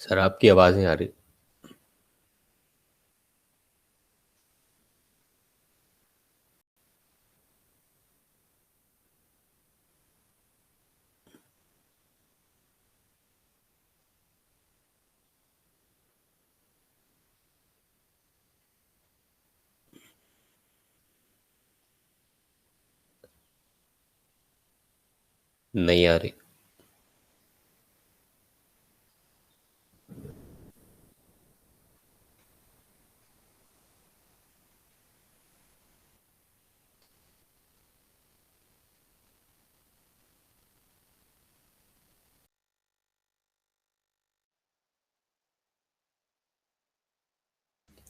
Sir आपकी आवाज़ नहीं आ रही। नहीं आ रही।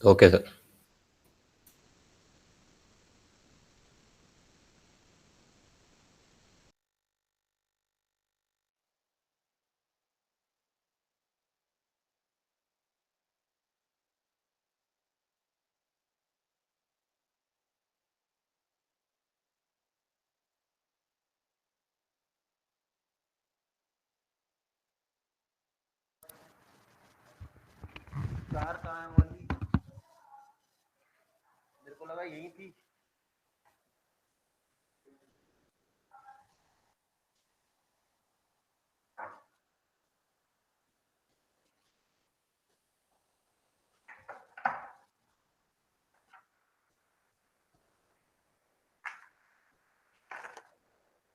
Okay sir. कार कहाँ है मोनी? मेरे को लगा यही थी।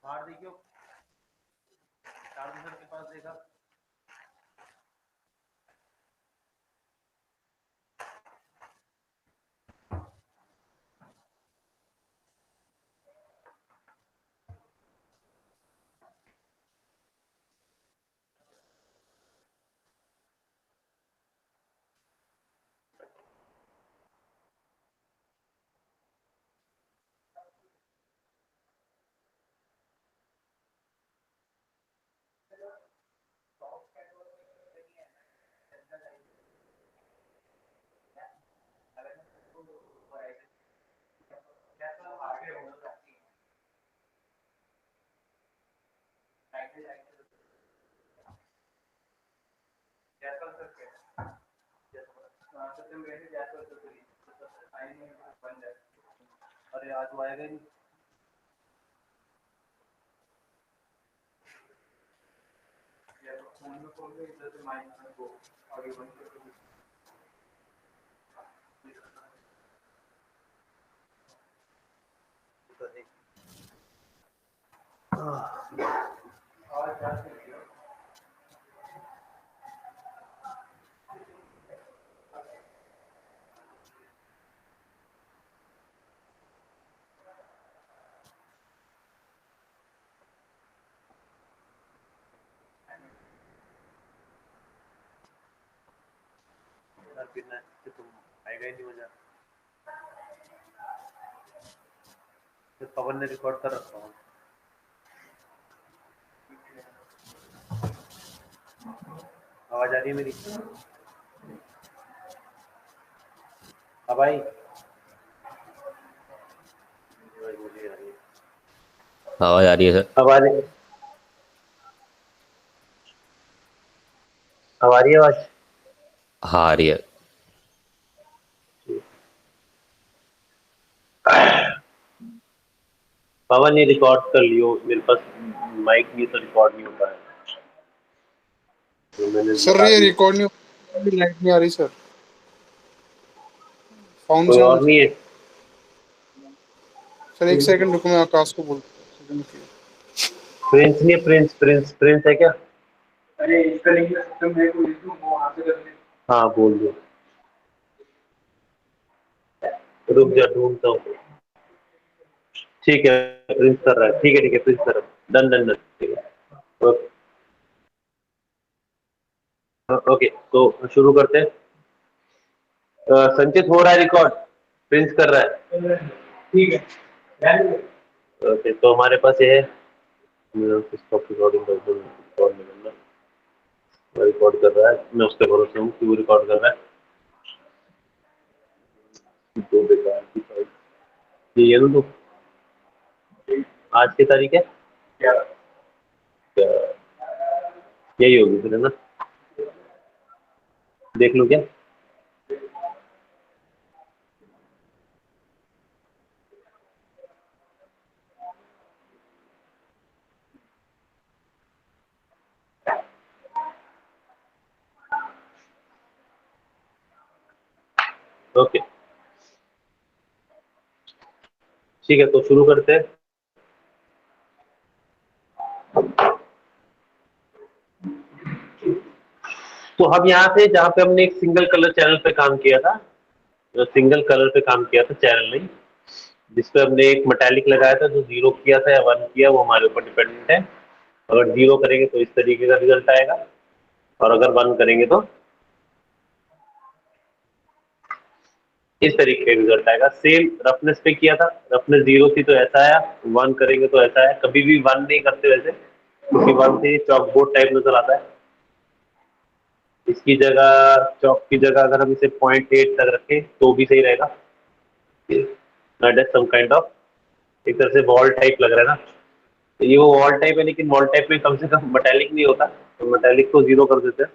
बाहर देखियो, चार्जर के पास देखा। अरे आज वो आएगा नहीं। फोन में खोल के इधर से माइक में को आगे बंद कर दो। आज जा सकते हो। यार बिना इसके तुम आएगा ही नहीं मजा। तो पवन ने रिकॉर्ड कर रखा हूँ। आवाज आ रही है मेरी? अब आई? मुझे आ रही है। आवाज़ आ रही है सर। अब आ रही? अब आ रही है आवाज? हाँ आ रही है। पवन ने रिकॉर्ड कर लियो, मेरे पास माइक नहीं तो रिकॉर्ड नहीं होता है। तो मैंने सर लगा ये दिया। रिकॉर्ड नहीं हो रही, लाइट नहीं आ रही सर। फाउंड कोई और साउंड नहीं है? सर, एक सेकंड रुको, मैं आकाश को बोलता हूँ। प्रिंस नहीं है? प्रिंस प्रिंस प्रिंस है क्या? अरे इसका लिंक सिस्टम है, कोई इशू वो वहां से कर ले। हाँ बोल दो। रुक जा ढूंढता हूँ। ठीक है प्रिंस कर रहा है। ठीक है ठीक है प्रिंस कर रहा है। Done done done. ठीक है ओके तो शुरू करते हैं। संचित हो रहा है रिकॉर्ड। प्रिंस कर रहा है। ठीक है ओके तो हमारे पास ये है। रिकॉर्ड कर रहा है, मैं उसके भरोसे हूँ कि वो रिकॉर्ड कर रहा है। तो बेकार की फाइल ये है ना। तो आज की तारीख है क्या? यही होगी फिर है ना। देख लो क्या? ओके ठीक है, तो शुरू करते हैं। तो हम यहाँ थे जहाँ पे हमने एक सिंगल कलर चैनल पे काम किया था, सिंगल कलर पे काम किया था, चैनल नहीं, जिसपे हमने एक मेटालिक लगाया था। जो 0 किया था या 1 किया वो हमारे ऊपर डिपेंडेंट है। अगर 0 करेंगे तो इस तरीके का रिजल्ट आएगा, और अगर 1 करेंगे तो इस तरीके का रिजल्ट आएगा। सेम रफनेस पे किया था, रफनेस 0 थी तो ऐसा आया, 1 करेंगे तो ऐसा है। कभी भी 1 नहीं करते वैसे, क्योंकि 1 से चॉक बोर्ड टाइप नजर आता है। इसकी जगह, चॉक की जगह अगर हम इसे 0.8 तक रखें तो भी सही रहेगा। That is some kind of, एक तरह से वॉल टाइप लग रहा है ना। तो ये वो वॉल टाइप है, लेकिन वॉल टाइप में कम से कम मेटालिक नहीं होता, तो मेटालिक को 0 कर देते हैं।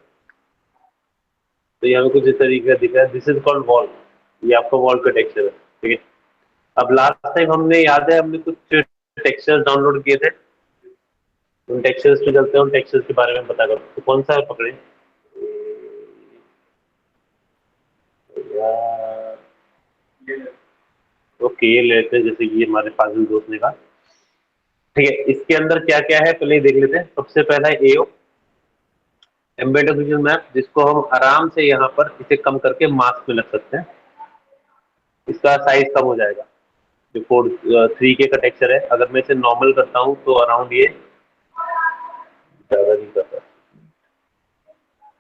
तो ये हमें कुछ इस तरीके का दिखा है। This is called wall. ये आपका वॉल का टेक्सचर है, ठीक है। अब लास्ट टाइम हमने, याद है, हमने कुछ टेक्सचर्स डाउनलोड किए थे। उन टेक्सचर्स पे चलते हैं, उन टेक्सचर्स के बारे में पता करो। तो कौन सा पकड़े यार? ओके, ये लेते हैं, जैसे कि ये हमारे फाजिल दोस्त ने कहा। ठीक है, इसके अंदर क्या क्या है पहले ही देख लेते हैं। सबसे पहला है एओ, एम्बेडेड विजुअल मैप, जिसको हम आराम से यहाँ पर इसे कम करके मास्क में लग सकते हैं। इसका साइज कम हो जाएगा। जो 3K का टेक्सचर है, अगर मैं इसे नॉर्मल करता हूँ तो अराउंड ये ज्यादा नहीं करता।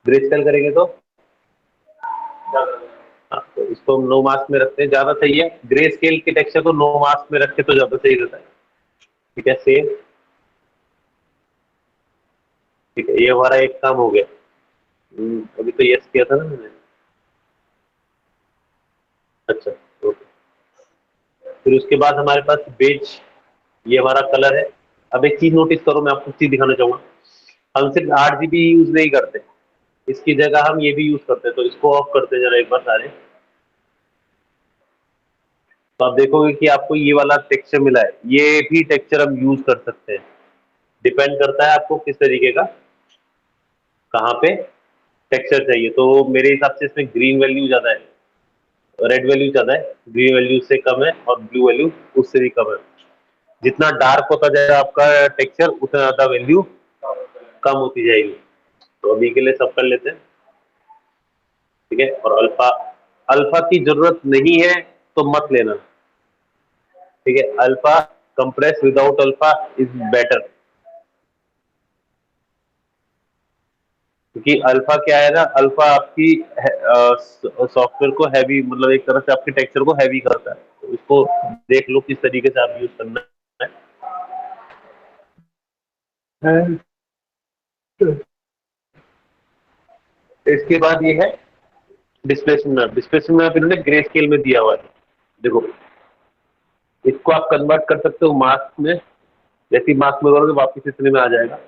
ग्रे स्केल करेंगे तो हाँ, तो इसको हम नो मास्क में रखते हैं, ज्यादा सही है। ग्रे स्केल के टेक्सचर को नो मास्क में रखे तो ज्यादा सही रहता है। ठीक है, सेव। ठीक है, ये हमारा एक काम हो गया। अभी तो यस किया था ना मैंने। अच्छा, ओके। फिर उसके बाद हमारे पास बेज, ये हमारा कलर है। अब एक चीज नोटिस करो, मैं आपको चीज दिखाना चाहूंगा। हम सिर्फ 8 GB यूज नहीं करते, इसकी जगह हम ये भी यूज करते हैं। तो इसको ऑफ करते हैं जरा एक बार सारे। तो आप देखोगे कि आपको ये वाला टेक्सचर मिला है। ये भी टेक्सचर हम यूज कर सकते हैं। डिपेंड करता है आपको किस तरीके का, कहाँ पे टेक्सचर चाहिए। तो मेरे हिसाब से इसमें ग्रीन वैल्यू ज्यादा है, रेड वैल्यू ज्यादा है, ग्रीन वैल्यू उससे कम है, और ब्लू वैल्यू उससे भी कम है। जितना डार्क होता जाएगा आपका टेक्सचर, उतना ज्यादा वैल्यू कम होती जाएगी। तो अभी के लिए सब कर लेते हैं, ठीक है। और अल्फा, अल्फा की जरूरत नहीं है तो मत लेना, ठीक है। Alpha, compress without alpha is better, क्योंकि अल्फा क्या है ना, अल्फा आपकी सॉफ्टवेयर को हैवी, मतलब एक तरह से आपके टेक्सचर को हैवी करता है। तो इसको देख लो किस तरीके से आप यूज करना है। इसके बाद ये है डिस्प्लेसमेंट मैप। डिस्प्लेसमेंट मैप इन्होंने ग्रे स्केल में दिया हुआ है, देखो। इसको आप कन्वर्ट कर सकते हो मास्क में, जैसे ही मास्क में करोगे वापिस इतने में आ जाएगा।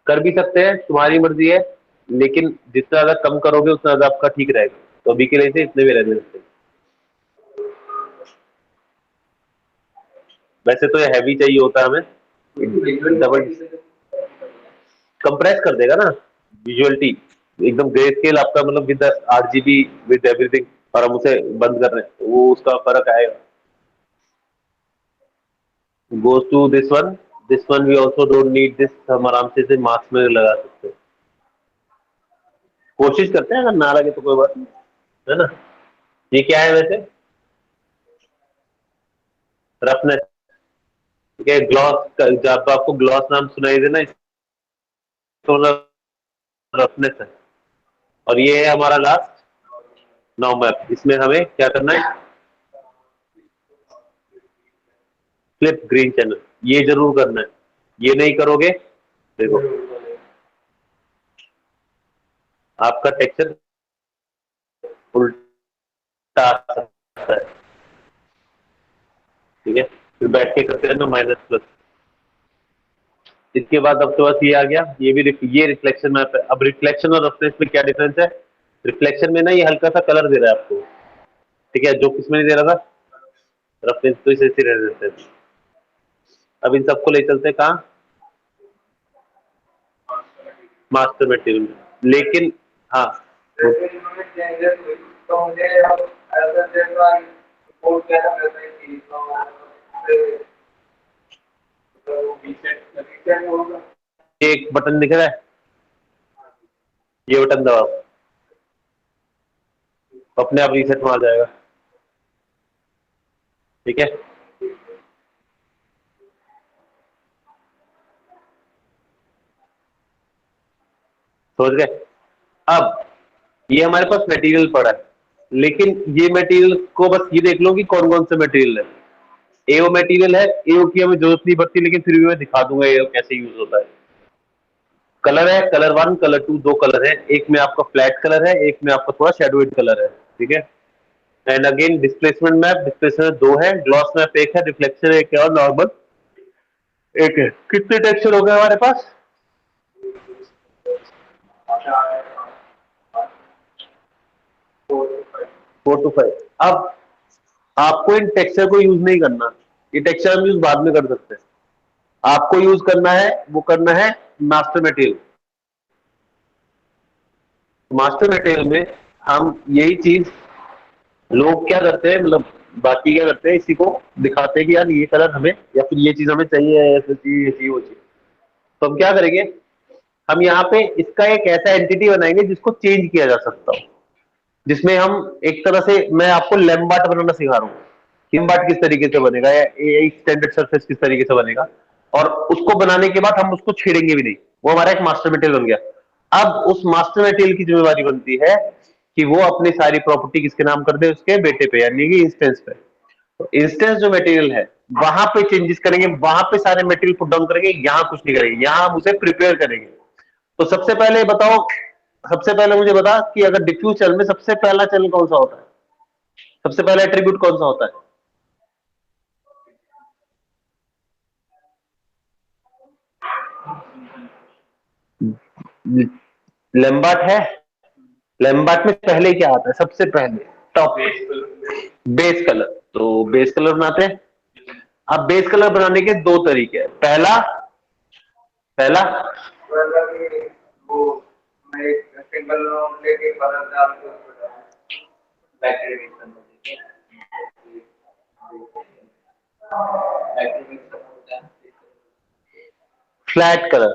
कर भी सकते हैं, तुम्हारी मर्जी है, लेकिन जितना ज्यादा कम करोगे उतना ज्यादा आपका ठीक रहेगा। तो अभी के लिए इसे इतने में रहने देते हैं। वैसे तो ये हैवी चाहिए होता है हमें, डबल कंप्रेस कर देगा ना विजुअलिटी। एकदम ग्रे स्केल आपका, मतलब विद 8 GB विद एवरीथिंग, और हम उसे बंद कर रहे हैं, तो वो उसका फर्क आएगा। Goes to this one we also don't need this. हम आराम से इसे मास्क में लगा सकते हैं। कोशिश करते हैं, अगर ना लगे तो कोई बात नहीं, है ना। ये क्या है वैसे? रफनेस, ठीक है। ग्लॉस, जब आपको ग्लॉस नाम सुनाई देना, तो रफनेस है। और ये है हमारा लास्ट नाउ मैप। इसमें हमें क्या करना है? फ्लिप ग्रीन चैनल, ये जरूर करना है। ये नहीं करोगे, देखो आपका टेक्सचर उल्टा आ सकता है, ठीक है। फिर बैठ के करते हैं ना माइनस प्लस। इसके बाद अब तो बस ये आ गया, ये भी ये रिफ्लेक्शन मैप है। अब रिफ्लेक्शन और रफनेस में क्या डिफरेंस है? रिफ्लेक्शन में ना ये हल्का सा कलर दे रहा है आपको, ठीक है, जो किसमें नहीं दे रहा था, रफनेस तो इसे ऐसे रहने देते हैं। अब इन सबको ले चलते हैं कहाँ, मास्टर मटेरियल में। लेकिन हाँ, ये एक बटन दिख रहा है, ये बटन दबाओ, अपने आप रीसेट में आ जाएगा, ठीक है। समझ गए। अब ये हमारे पास मटेरियल पड़ा है, लेकिन ये मटेरियल को बस ये देख लो कि कौन कौन से मटेरियल है। एओ मटेरियल है, एओ की हमें जरूरत नहीं पड़ती, लेकिन फिर भी मैं दिखा दूंगा एओ कैसे यूज होता है। कलर है, कलर 1 कलर 2, दो कलर है, एक में आपका फ्लैट कलर है, एक में आपका थोड़ा शेडोइड कलर है, ठीक है। And again displacement map, displacement दो है, ग्लॉस मैप एक है, रिफ्लेक्शन एक है और नॉर्मल एक है। कितने टेक्सचर हो गए हमारे पास, 4 to 5। अब आपको इन टेक्सचर को यूज नहीं करना, ये टेक्सचर हम यूज बाद में कर सकते हैं। आपको यूज करना है, वो करना है मास्टर मटेरियल। मास्टर मटेरियल में हम यही चीज, लोग क्या करते हैं, मतलब बाकी क्या करते हैं, इसी को दिखाते हैं कि यार ये कलर हमें, या फिर ये चीज हमें चाहिए, ऐसे चाहिए, ये चाहिए, वो चाहिए। तो हम क्या करेंगे, हम यहाँ पे इसका एक ऐसा एंटिटी बनाएंगे जिसको चेंज किया जा सकता हो, जिसमें हम एक तरह से, मैं आपको लैम्बार्ट बनाना सिखा रहा हूँ। लैम्बार्ट किस तरीके से बनेगा, या एक स्टैंडर्ड सरफेस किस तरीके से बनेगा, और उसको बनाने के बाद हम उसको छेड़ेंगे भी नहीं, वो हमारा एक मास्टर मटेरियल बन गया। अब उस मास्टर मटेरियल की जिम्मेवारी बनती है कि वो अपनी सारी प्रॉपर्टी किसके नाम कर दे, उसके बेटे पे, यानी कि इंस्टेंस पे। तो इंस्टेंस जो मटेरियल है वहां पे चेंजेस करेंगे, वहां पे सारे मटेरियल पुट डाउन करेंगे, यहाँ कुछ नहीं करेंगे, यहाँ हम उसे प्रिपेयर करेंगे। तो सबसे पहले बताओ, सबसे पहले मुझे बता कि अगर डिफ्यूज चैनल में सबसे पहला चैनल कौन सा होता है, सबसे पहला एट्रीब्यूट कौन सा होता है? लैम्बार्ट है। लैम्बार्ट में पहले क्या आता है, सबसे पहले टॉप बेस कलर। तो बेस कलर बनाते हैं। अब बेस कलर बनाने के दो तरीके हैं। पहला पहला flat colour,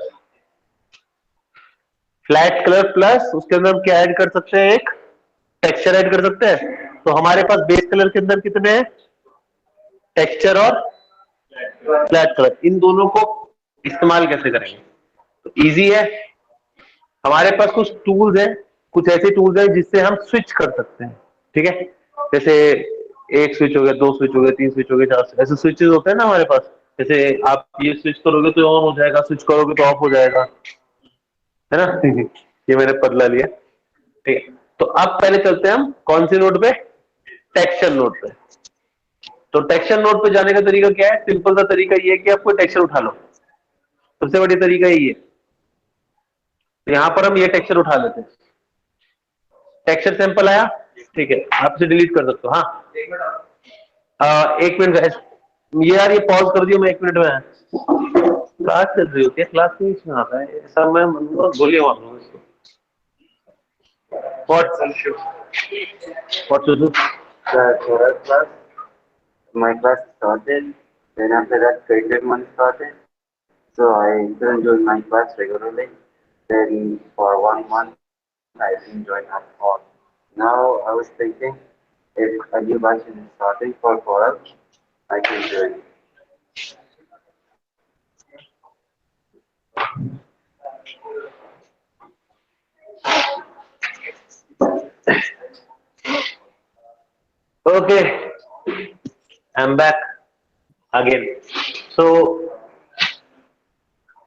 flat colour plus उसके अंदर हम क्या ऐड कर सकते हैं, एक टेक्सचर ऐड कर सकते हैं। तो हमारे पास बेस कलर के अंदर कितने हैं, टेक्सचर और फ्लैट कलर, इन दोनों को इस्तेमाल कैसे करेंगे? तो इजी है, हमारे पास कुछ टूल्स हैं, कुछ ऐसे टूल्स हैं जिससे हम स्विच कर सकते हैं, ठीक है। जैसे एक स्विच हो गया, दो स्विच हो गए, तीन स्विच हो गए, चार, ऐसे स्विचेस होते हैं ना हमारे पास। जैसे आप ये स्विच करोगे तो ऑन हो जाएगा, स्विच करोगे तो ऑफ हो जाएगा, है ना। ये मैंने बदला लिया, ठीक है। तो अब पहले चलते हैं हम कौन सी नोड पे, टेक्सचर नोड पे। तो टेक्सचर नोड पे जाने का तरीका क्या है, सिंपल सा तरीका ये है कि आपको टेक्सचर उठा लो, सबसे बड़ी तरीका यही है। तो यहां पर हम ये टेक्सचर उठा लेते हैं, टेक्सचर सैंपल आया, ठीक है, आप इसे डिलीट कर सकते हो। हाँ, एक मिनट guys, ये यार ये पॉज कर दियो, मैं 1 मिनट में आया। क्लास चल रही होती है, क्लास के बीच में आता है ऐसा, मैं गोली मार दूंगा इसको। What to do? Class, my class started, then after that credit month started, so I couldn't join my class regularly. Then for 1 month I didn't join at all. Now I was thinking if a new batch is starting for Corel, I can join. Okay, I'm back again. So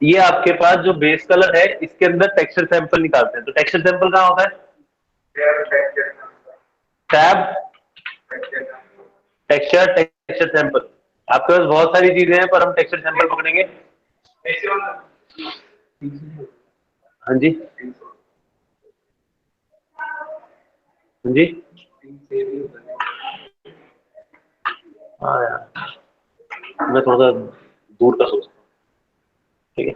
ये आपके पास जो base colour है, इसके अंदर texture sample निकालते हैं। तो texture sample कहाँ होता है, टैब टेक्सचर, टेक्सचर सैंपल। आपके पास बहुत सारी चीजें हैं, पर हम टेक्सचर सैंपल पकड़ेंगे। हाँ जी, जी हाँ यार, मैं थोड़ा सा दूर का सोचता हूँ। ठीक है,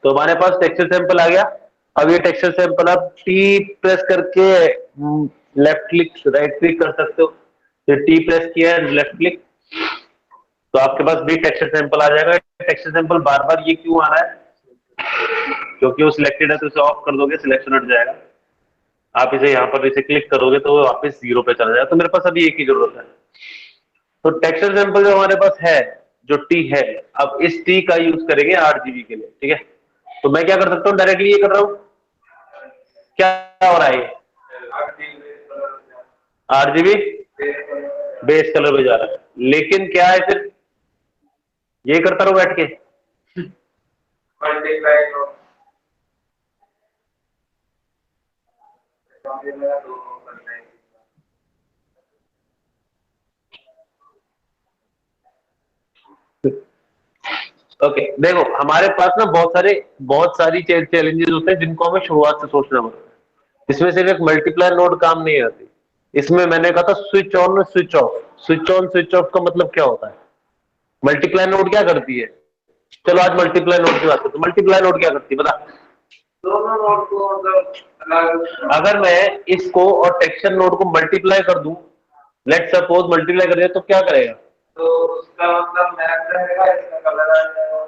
तो हमारे पास टेक्सचर सैंपल आ गया। अब ये टेक्सचर सैंपल आप टी प्रेस करके लेफ्ट क्लिक राइट क्लिक कर सकते हो। तो टी प्रेस किया है, लेफ्ट क्लिक, तो आपके पास भी टेक्सचर सैंपल आ जाएगा। टेक्सचर सैंपल बार बार ये क्यों आ रहा है? क्योंकि वो सिलेक्टेड है, तो इसे ऑफ कर दोगे सिलेक्शन हट जाएगा। आप इसे यहाँ पर इसे क्लिक करोगे तो वो वापस 0 पे चला जाएगा। तो मेरे पास अभी एक ही जरूरत है। तो टेक्सचर सैंपल जो हमारे पास है, जो टी है, अब इस टी का यूज करेंगे RGB के लिए। ठीक है, तो मैं क्या कर सकता हूँ, डायरेक्टली ये कर रहा हूँ। क्या हो रहा है? RGB बेस कलर में जा रहा है, लेकिन क्या है फिर ये करता रहो बैठ के। ओके देखो, हमारे पास ना बहुत सारी चैलेंजेस होते हैं जिनको हमें शुरुआत से सोचना पड़ता है। इसमें सिर्फ एक मल्टीप्लायर नोड काम नहीं आती। इसमें मैंने कहा था स्विच ऑन और switch off. Switch on switch off का मतलब क्या होता है? मल्टीप्लायर नोड क्या करती है? चलो आज मल्टीप्लायर नोड की बात करते हैं। मल्टीप्लायर नोड क्या करती है बता। दोनों नोड को मतलब अगर मैं इसको और टेक्सचर नोड को मल्टीप्लाई कर दूं, लेट सपोज मल्टीप्लाई कर दिया, तो क्या करेगा? तो उसका मतलब मैच रहेगा, इसका कलर आ जाएगा।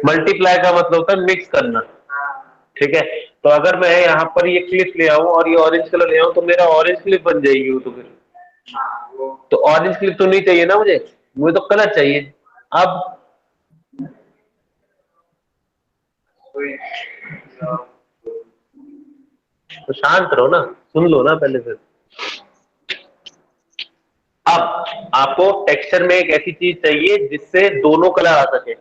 मल्टीप्लाई का मतलब होता है मिक्स करना। ठीक है, तो अगर मैं यहाँ पर ये क्लिप ले आऊं और ये ऑरेंज कलर ले आऊं, तो मेरा ऑरेंज क्लिप बन जाएगी वो। तो फिर तो ऑरेंज क्लिप तो नहीं चाहिए ना मुझे तो कलर चाहिए। अब तो शांत रहो ना, सुन लो ना पहले फिर। अब आपको टेक्सचर में एक ऐसी चीज चाहिए जिससे दोनों कलर आ सके,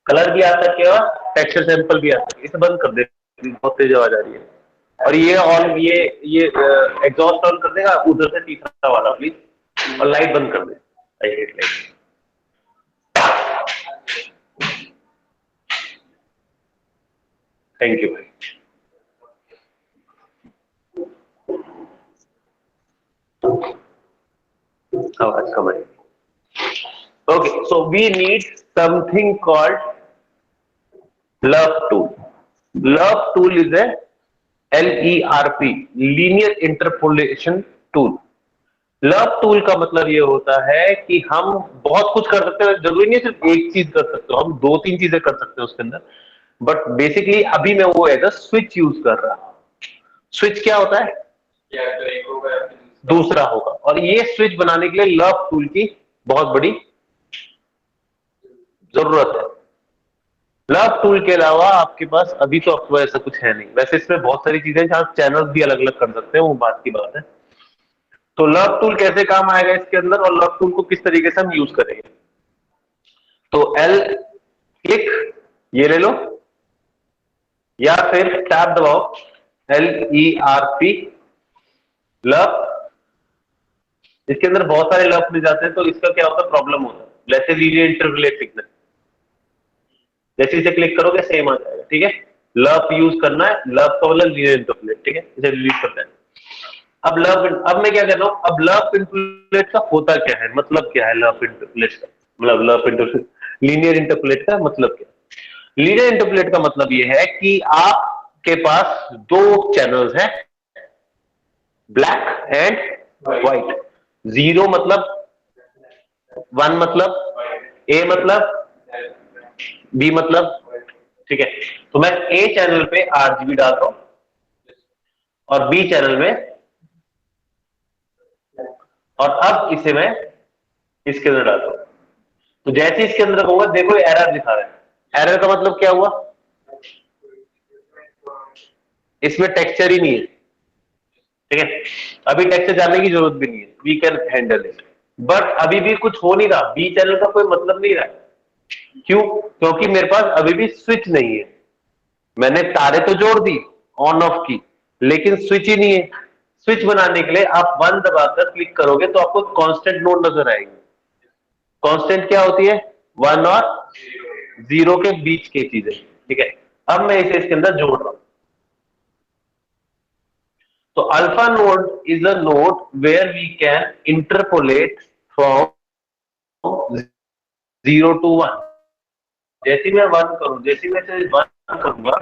कलर भी आ सके और टेक्सचर सैंपल भी आ सके। इसे बंद कर दे, बहुत तेज आवाज आ रही है। और ये ऑन ये एग्जॉस्ट ऑन कर देगा उधर से तीसरा वाला प्लीज, और लाइट बंद कर दे। I hate light. Thank you भाई। आवाज कम आई। Okay, so we need something called LURP tool. LURP tool is a LERP, linear interpolation tool. LURP tool का मतलब ये होता है कि हम बहुत कुछ कर सकते हैं। जरूरी नहीं सिर्फ एक चीज कर सकते हो, हम 2-3 चीजें कर सकते हैं उसके अंदर। बट बेसिकली अभी मैं वो एज अ स्विच यूज कर रहा हूं। स्विच क्या होता है? दूसरा होगा। और ये स्विच बनाने के लिए LURP टूल की बहुत बड़ी जरूरत है। LURP टूल के अलावा आपके पास अभी तो आपको ऐसा कुछ है नहीं। वैसे इसमें बहुत सारी चीजें जहां चैनल्स भी अलग अलग कर सकते हैं, वो बात की बात है। तो LURP टूल कैसे काम आएगा इसके अंदर, और LURP टूल को किस तरीके से हम यूज करेंगे? तो L क्लिक ये ले लो, या फिर टैब दबाओ, LERP LURP। इसके अंदर बहुत सारे LURP मिल जाते हैं। तो इसका क्या होता है, प्रॉब्लम होता है। जैसे लीनियर इंटरपोलेट सिग्नल, जैसे इसे क्लिक करोगे सेम आ जाएगा। ठीक है, LURP यूज करना है। LURP का मतलब लीनियर इंटरपोलेट। ठीक है, इसे डिलीट करते हैं। अब मैं क्या कर रहा हूं, अब LURP इंटरपोलेट का होता क्या है, मतलब क्या है LURP इंटरपोलेट का, मतलब LURP लीनियर इंटरपोलेट का मतलब क्या है? लीनियर इंटरपोलेट का मतलब ये है कि आपके पास दो चैनल्स हैं, ब्लैक एंड व्हाइट। 0 मतलब 1 मतलब A मतलब B मतलब। ठीक है, तो मैं A चैनल पे RGB डालता हूं और B चैनल में, और अब इसे मैं इसके अंदर डालता हूं। तो जैसे इसके अंदर होगा, देखो एरर दिखा रहा है। एरर का मतलब क्या हुआ, इसमें टेक्सचर ही नहीं है। ठीक है, अभी टेक्सचर डालने की जरूरत भी नहीं है, we can handle it. But अभी भी कुछ हो नहीं रहा, बी चैनल का कोई मतलब नहीं रहा। क्यों? क्योंकि मेरे पास अभी भी स्विच नहीं है। मैंने तारे तो जोड़ दी ऑन ऑफ की, लेकिन स्विच ही नहीं है। स्विच बनाने के लिए आप 1 दबाकर क्लिक करोगे तो आपको कांस्टेंट नोड नजर आएगी। कांस्टेंट क्या होती है? 1 और जीरो के बीच की चीजें, ठीक है। अब मैं इसे इसके अंदर जोड़ रहा हूं। तो alpha node is a node where we can interpolate from 0 to 1। जैसे मैं 1 करूं, जैसे मैं इसे 1 करूंगा,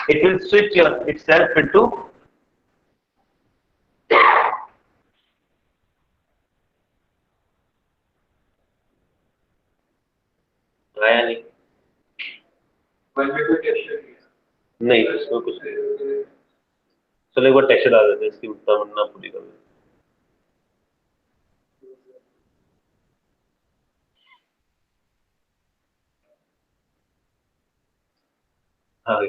it will switch itself into आया नहीं, नहीं इसमें कुछ नहीं। चलो एक बार टेक्सचर आ देते हैं, इसकी तमन्ना पूरी कर देते हैं। हाँ,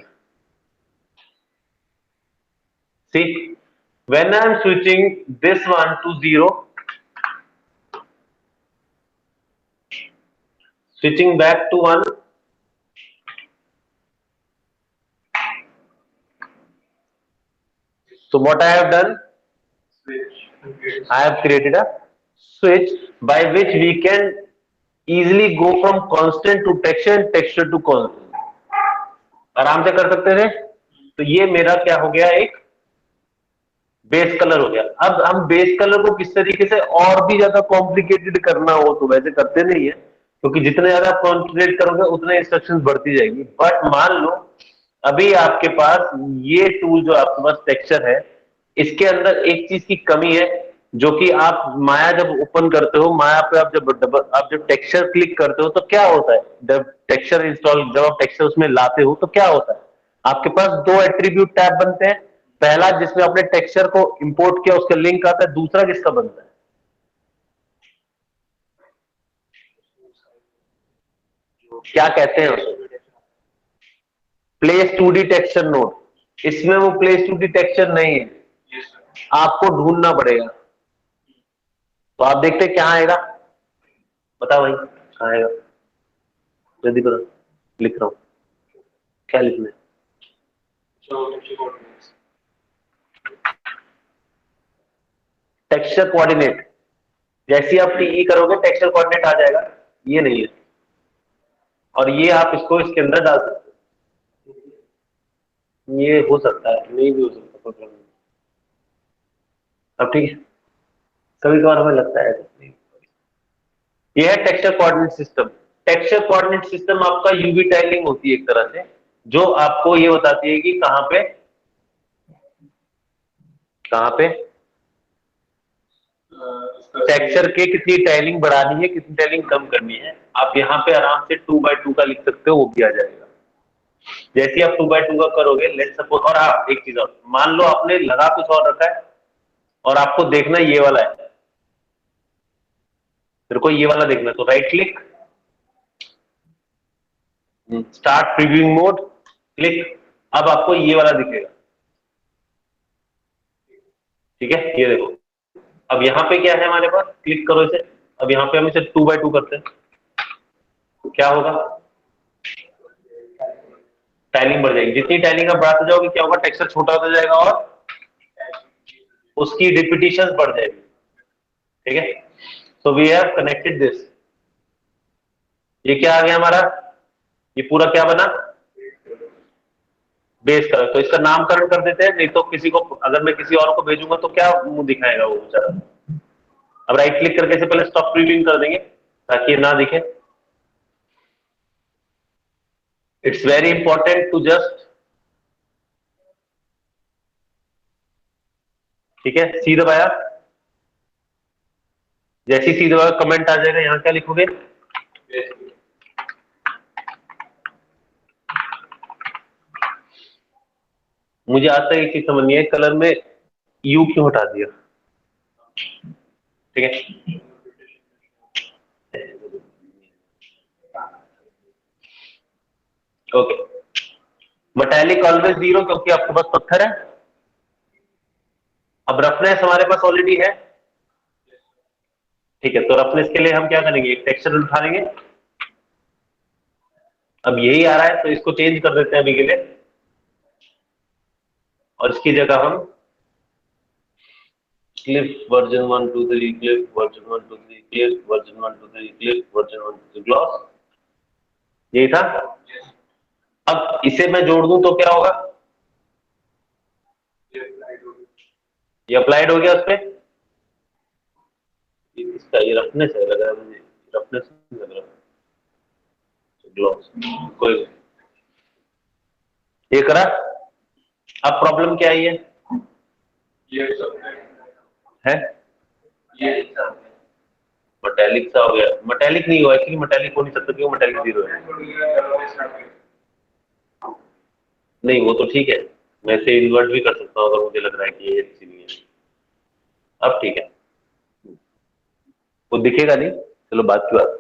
see, when I am switching this one to 0, switching back to 1, so what I have done, I have created a switch by which we can easily go from constant to texture and texture to constant, आराम से कर सकते थे। तो ये मेरा क्या हो गया, एक बेस कलर हो गया। अब हम बेस कलर को किस तरीके से और भी ज्यादा कॉम्प्लिकेटेड करना हो तो वैसे करते नहीं है, क्योंकि जितने ज्यादा कॉन्सेंट्रेट करोगे उतने इंस्ट्रक्शंस बढ़ती जाएगी। बट मान लो अभी आपके पास ये टूल जो आपके पास टेक्सचर है, इसके अंदर एक चीज की कमी है, जो कि आप माया जब ओपन करते हो, माया पे आप जब टेक्सचर क्लिक करते हो तो क्या होता है, जब टेक्सचर इंस्टॉल, जब आप टेक्सचर उसमें लाते हो तो क्या होता है, आपके पास दो एट्रीब्यूट टैब बनते हैं। पहला जिसमें आपने टेक्सचर को इंपोर्ट किया उसका लिंक आता है, दूसरा किसका बनता है, क्या कहते हैं उसे, प्लेस 2D टेक्सचर नोड। इसमें वो प्लेस 2D टेक्सचर नहीं है, आपको ढूंढना पड़ेगा। तो आप देखते हैं क्या आएगा, बताओ भाई कहाँ आएगा, जल्दी करो, लिख रहा हूं, क्या लिखना है, टेक्सचर कोऑर्डिनेट। जैसे आप टीई करोगे टेक्सचर कोऑर्डिनेट आ जाएगा, ये नहीं है। और ये आप इसको इसके अंदर डाल सकते हो, ये हो सकता है, नहीं भी हो सकता, कोई प्रॉब्लम नहीं। अब ठीक है, कभी कभार हमें लगता है नहीं। ये है texture coordinate system. Texture coordinate system आपका यूवी टाइलिंग होती है एक तरह से, जो आपको ये बताती है कि कहां पे टेक्सचर के कितनी टाइलिंग बढ़ानी है, कितनी टाइलिंग कम करनी है। आप यहाँ पे आराम से 2x2 का लिख सकते हो, वो भी आ जाएगा। जैसे ही आप 2x2 का करोगे, लेट्स सपोज, और हाँ एक चीज और, मान लो आपने लगा कुछ और रखा है और आपको देखना ये वाला है, मेरे को ये वाला देखना है, तो right click, start previewing mode, click. अब आपको ये वाला दिखेगा, ठीक है, ये देखो। अब यहाँ पे क्या है हमारे पास, क्लिक करो इसे। अब यहाँ पे हम इसे 2x2 करते हैं, तो क्या होगा, टाइलिंग बढ़ जाएगी। जितनी टाइलिंग आप बढ़ाते जाओगे क्या होगा, टेक्सचर छोटा होता जाएगा और उसकी रिपीटिशन बढ़ जाएगी, ठीक है। So we have connected this, ये क्या आ गया हमारा, ये पूरा क्या बना, बेस कलर। तो इसका नामकरण कर देते हैं, नहीं तो किसी को, अगर मैं किसी और को भेजूंगा तो क्या मुंह दिखाएगा वो बेचारा। अब राइट क्लिक करके से पहले स्टॉप प्रीव्यूइंग कर देंगे ताकि ये ना दिखे। It's very important to just, ठीक है, सी दबाया, जैसी सी दबाया कमेंट आ जाएगा, यहाँ क्या लिखोगे, मुझे आज तक एक चीज समझ नहीं है, कलर में यू क्यों हटा दिया, ठीक है। ओके, मेटालिक ऑलवेज 0 क्योंकि आपके पास पत्थर है। अब रफनेस हमारे पास ऑलरेडी है, ठीक है। तो रफनेस के लिए हम क्या करेंगे, एक टेक्सचर उठा लेंगे। अब यही आ रहा है तो इसको चेंज कर देते हैं अभी के लिए, और इसकी जगह हम clip version 1 2 3 clip version 1 2 3 clip version 1 2 3 clip version 1 2 3 gloss, यही था। अब इसे मैं जोड़ दूं तो क्या होगा? ये अप्लाइड हो गया उस पर। इसका ये रफनेस है, लग रहा है मुझे रफनेस लग रहा है। ग्लॉस कोई नहीं। ये करा। अब प्रॉब्लम क्या आई है? मटैलिक सा हो गया। मटैलिक नहीं हुआ एक्चुअली, मटैलिक हो नहीं सकता क्यों? मटैलिक 0 है। नहीं वो तो ठीक है, मैं इसे इन्वर्ट भी कर सकता हूँ अगर मुझे लग रहा है कि ये अच्छी नहीं है। अब ठीक है, वो दिखेगा नहीं, चलो बात की बात।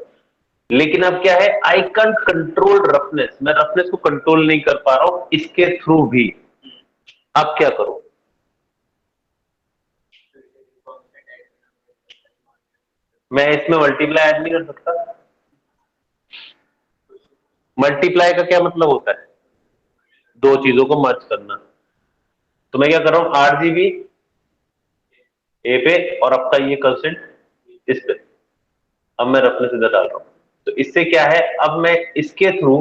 लेकिन अब क्या है, आई कैंट कंट्रोल रफनेस, मैं रफनेस को कंट्रोल नहीं कर पा रहा हूं इसके थ्रू भी। अब क्या करूं? मैं इसमें मल्टीप्लाई ऐड नहीं कर सकता। मल्टीप्लाई का क्या मतलब होता है? दो चीजों को मर्ज करना। तो मैं क्या कर रहा हूं, RGB ए पे और आपका ये कंस्टेंट इस पे। अब मैं रफनेस इधर डाल रहा हूं, तो इससे क्या है, अब मैं इसके थ्रू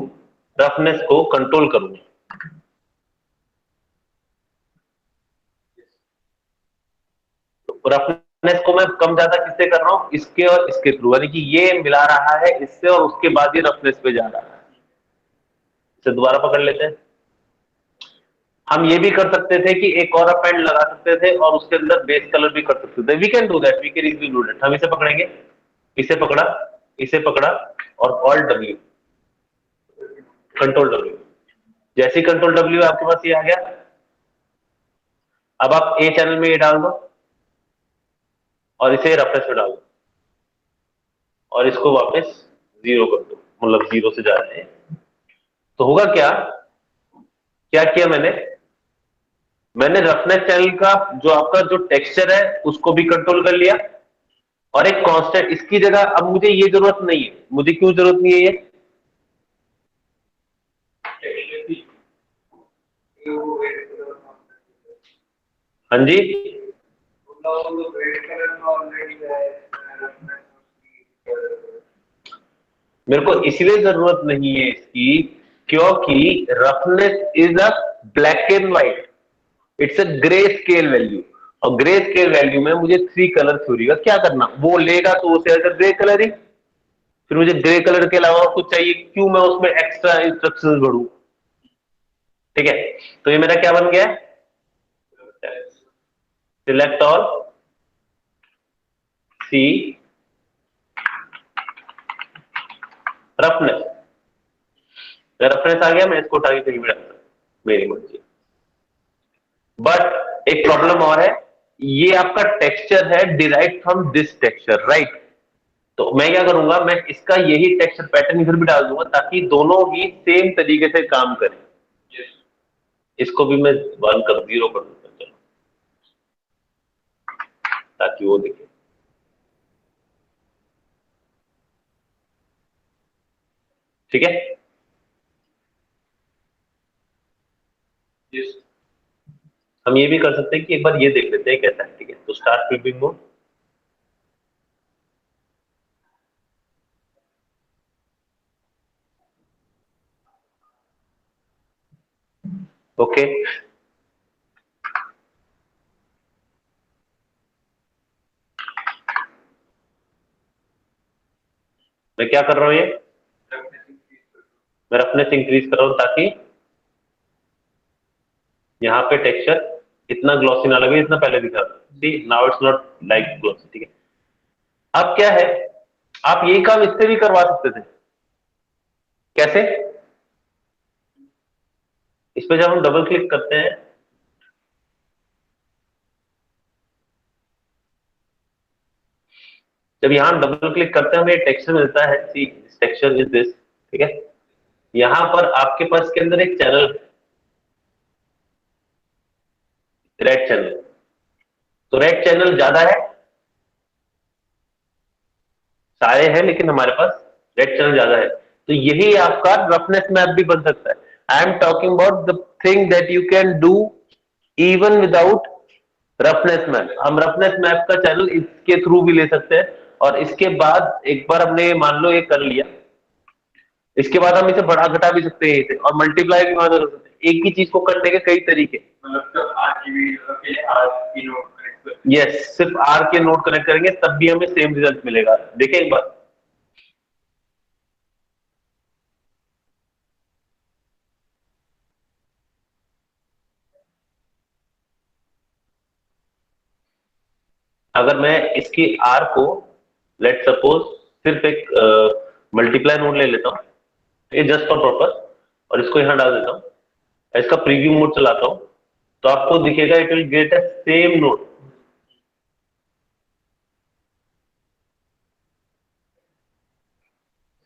रफनेस को कंट्रोल करूंगा। तो रफनेस को मैं कम ज्यादा किससे कर रहा हूं? इसके और इसके थ्रू, यानी कि ये मिला रहा है इससे और उसके बाद ये रफनेस पे जा रहा है। इसे दोबारा पकड़ लेते हैं। हम ये भी कर सकते थे कि एक और अपेंड लगा सकते थे और उसके अंदर बेस कलर भी कर सकते थे। We can do that, we can easily do that. हम इसे पकड़ेंगे, इसे पकड़ा, इसे पकड़ा और ऑल्ट W, कंट्रोल W। जैसे ही कंट्रोल W आपके पास ये आ गया, अब आप ए चैनल में ये डाल दो और इसे रेफरेंस में डाल दो और इसको वापस 0 कर दो, मतलब 0 से जा रहे हैं। तो होगा क्या, क्या किया मैंने? मैंने रफनेस चैनल का जो आपका जो टेक्सचर है उसको भी कंट्रोल कर लिया और एक कांस्टेंट इसकी जगह। अब मुझे ये जरूरत नहीं है, मुझे क्यों जरूरत नहीं है ये? हाँ जी, मेरे को इसलिए जरूरत नहीं है इसकी क्योंकि roughness is a black and white, it's a grey scale value. और ग्रे स्केल वैल्यू में मुझे 3 कलर थ्योरी का क्या करना, वो लेगा तो उसे अगर ग्रे कलर ही, फिर मुझे ग्रे कलर के अलावा कुछ चाहिए, क्यों मैं उसमें एक्स्ट्रा इंस्ट्रक्शंस भरूं? ठीक है, तो ये मेरा क्या बन गया? सिलेक्ट ऑल, सी रफनेस। रफनेस आ गया, मैं इसको उठा के कहीं भी डाल सकता हूं, मेरी मर्जी। बट एक प्रॉब्लम और है, ये आपका टेक्सचर है derive from this texture, right? तो मैं क्या करूंगा, मैं इसका यही टेक्सचर पैटर्न इधर भी डाल दूंगा ताकि दोनों ही सेम तरीके से काम करें। इसको भी मैं 1 कर 0 कर दूंगा, चलो, ताकि वो दिखे। ठीक है, हम ये भी कर सकते हैं कि एक बार ये देख लेते हैं कैसा है। ठीक है, तो स्टार्ट फ्लिपिंग मोड, ओके। मैं क्या कर रहा हूं, ये मैं रफनेस इंक्रीज कर रहा हूं ताकि यहाँ पे टेक्सचर इतना ग्लॉसी ना लगे, इतना पहले दिखा था। See now it's not like glossy. ठीक है, अब क्या है, आप यही काम इससे भी करवा सकते थे। कैसे? इस पे जब हम डबल क्लिक करते हैं, जब यहां डबल क्लिक करते हैं हमें टेक्सचर मिलता है, सी टेक्सचर इज दिस। ठीक है, यहां पर आपके पास के अंदर एक चैनल, रेड चैनल, तो रेड चैनल ज्यादा है, सारे हैं लेकिन हमारे पास रेड चैनल ज्यादा है, तो यही आपका रफनेस मैप भी बन सकता है। I am talking about the thing that you can do even without roughness map. हम रफनेस मैप का चैनल इसके थ्रू भी ले सकते हैं और इसके बाद एक बार हमने मान लो ये कर लिया, इसके बाद हम इसे बढ़ा घटा भी सकते हैं इसे, और मल्टीप्लाई भी वहां कर सकते हैं। एक ही चीज को करने के कई तरीके। यस, सिर्फ आर के नोड कनेक्ट करेंगे तब भी हमें सेम रिजल्ट मिलेगा। देखें एक बार, अगर मैं इसकी आर को लेट सपोज सिर्फ एक मल्टीप्लाई नोड ले लेता हूँ, ये जस्ट फॉर प्रॉपर, और इसको यहां डाल देता हूँ, इसका प्रीव्यू मोड चलाता हूँ, तो आपको दिखेगा it will get a same node.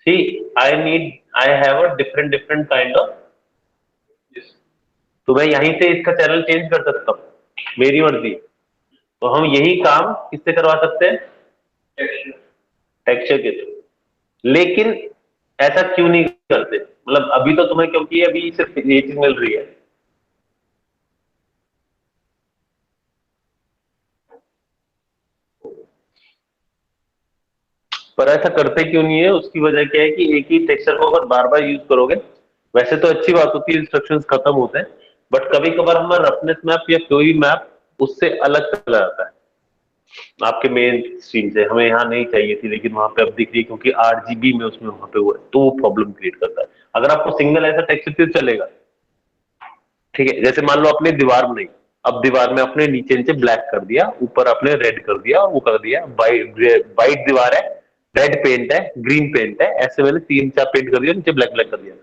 See I have a different kind of, तो मैं यहीं से इसका चैनल चेंज कर सकता हूँ, मेरी मर्जी। तो हम यही काम किससे करवा सकते हैं? टेक्सचर के थ्रू। लेकिन ऐसा क्यों नहीं करते? मतलब अभी तो तुम्हें, क्योंकि अभी सिर्फ ये चीज मिल रही है, पर ऐसा करते क्यों नहीं है? उसकी वजह क्या है कि एक ही टेक्सचर को अगर बार बार यूज करोगे, वैसे तो अच्छी बात होती है, इंस्ट्रक्शंस खत्म होते हैं, बट कभी कभार हमारा रफनेस मैप या कोई मैप उससे अलग चला जाता है आपके मेन स्ट्रीम से। हमें यहाँ नहीं चाहिए थी, लेकिन वहां पे अब दिख रही है क्योंकि RGB में उसमें वहां पे हुआ है, तो वो प्रॉब्लम क्रिएट करता है। अगर आपको सिंगल ऐसा टेक्सचर तो चलेगा, ठीक है। जैसे मान लो अपने दीवार बनाई, अब दीवार में अपने नीचे नीचे ब्लैक कर दिया, ऊपर अपने रेड कर दिया, और वो कर दिया वाइट दीवार है, रेड पेंट है, ग्रीन पेंट है, ऐसे मैंने 3-4 पेंट कर दिया, नीचे ब्लैक ब्लैक कर दिया।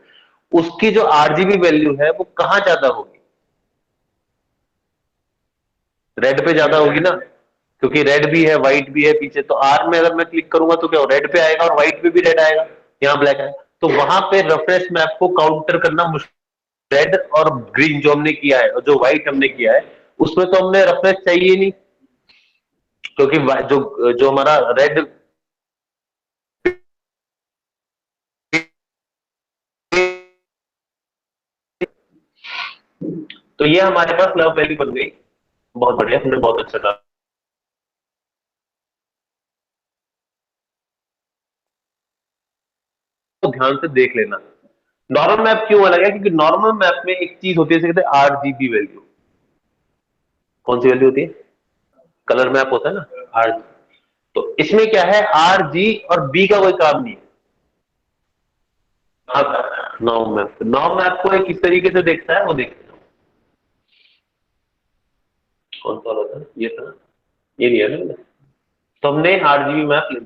उसकी जो RGB वैल्यू है वो कहाँ ज्यादा होगी? रेड पे ज्यादा होगी ना, क्योंकि रेड भी है व्हाइट भी है पीछे। तो आर में अगर मैं क्लिक करूंगा तो क्या रेड पे आएगा, और व्हाइट पे भी रेड आएगा, यहाँ ब्लैक है। तो वहां पे रेफरेंस मैप को काउंटर करना मुश्किल। रेड और ग्रीन जो हमने किया है और जो व्हाइट हमने किया है, उसमें तो हमने रेफरेंस चाहिए नहीं, क्योंकि जो जो हमारा रेड, तो ये हमारे पास लव वैल्यू बन गई। बहुत बढ़िया, हमने बहुत अच्छा कहा। तो ध्यान से देख लेना नॉर्मल मैप क्यों अलग है, क्योंकि नॉर्मल मैप में एक चीज होती है जिसे कहते हैं RGB वैल्यू। कौन सी वैल्यू होती है? कलर मैप होता है ना, आर। तो इसमें क्या है, RG और B का कोई काम नहीं है। नॉर्म मैप को किस तरीके से देखता है वो देखते हैं। कौन सा होता है? ये था, ये नहीं है ना। तो हमने RGB मैप ले,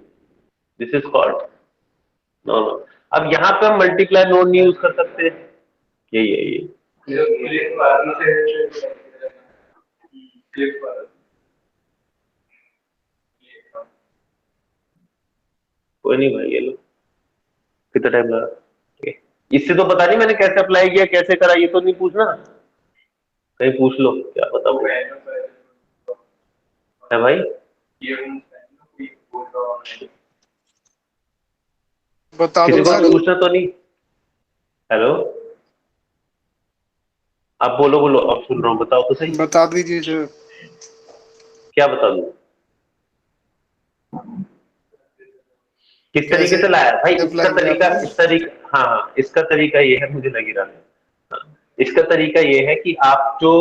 दिस इज कॉल्ड नॉर्मल। अब यहाँ पे हम मल्टीप्लाई नोड नहीं यूज कर सकते, यही है ये। कोई नहीं भाई, ये लो, कितना टाइम लगा? इससे तो पता नहीं मैंने कैसे अप्लाई किया, कैसे करा, ये तो नहीं पूछना, कहीं पूछ लो, क्या पता वो है भाई। बता किसी दो को सर। पूछना तो नहीं? हेलो, आप बोलो बोलो, आप सुन रहा हूँ, बताओ तो सही। बता दीजिए सर। क्या बता दूं? किस तरीके से लाया भाई? इसका तरीका, इस तरीका, हाँ इसका तरीका ये है, मुझे लगी रहा है। इसका तरीका ये है कि आप जो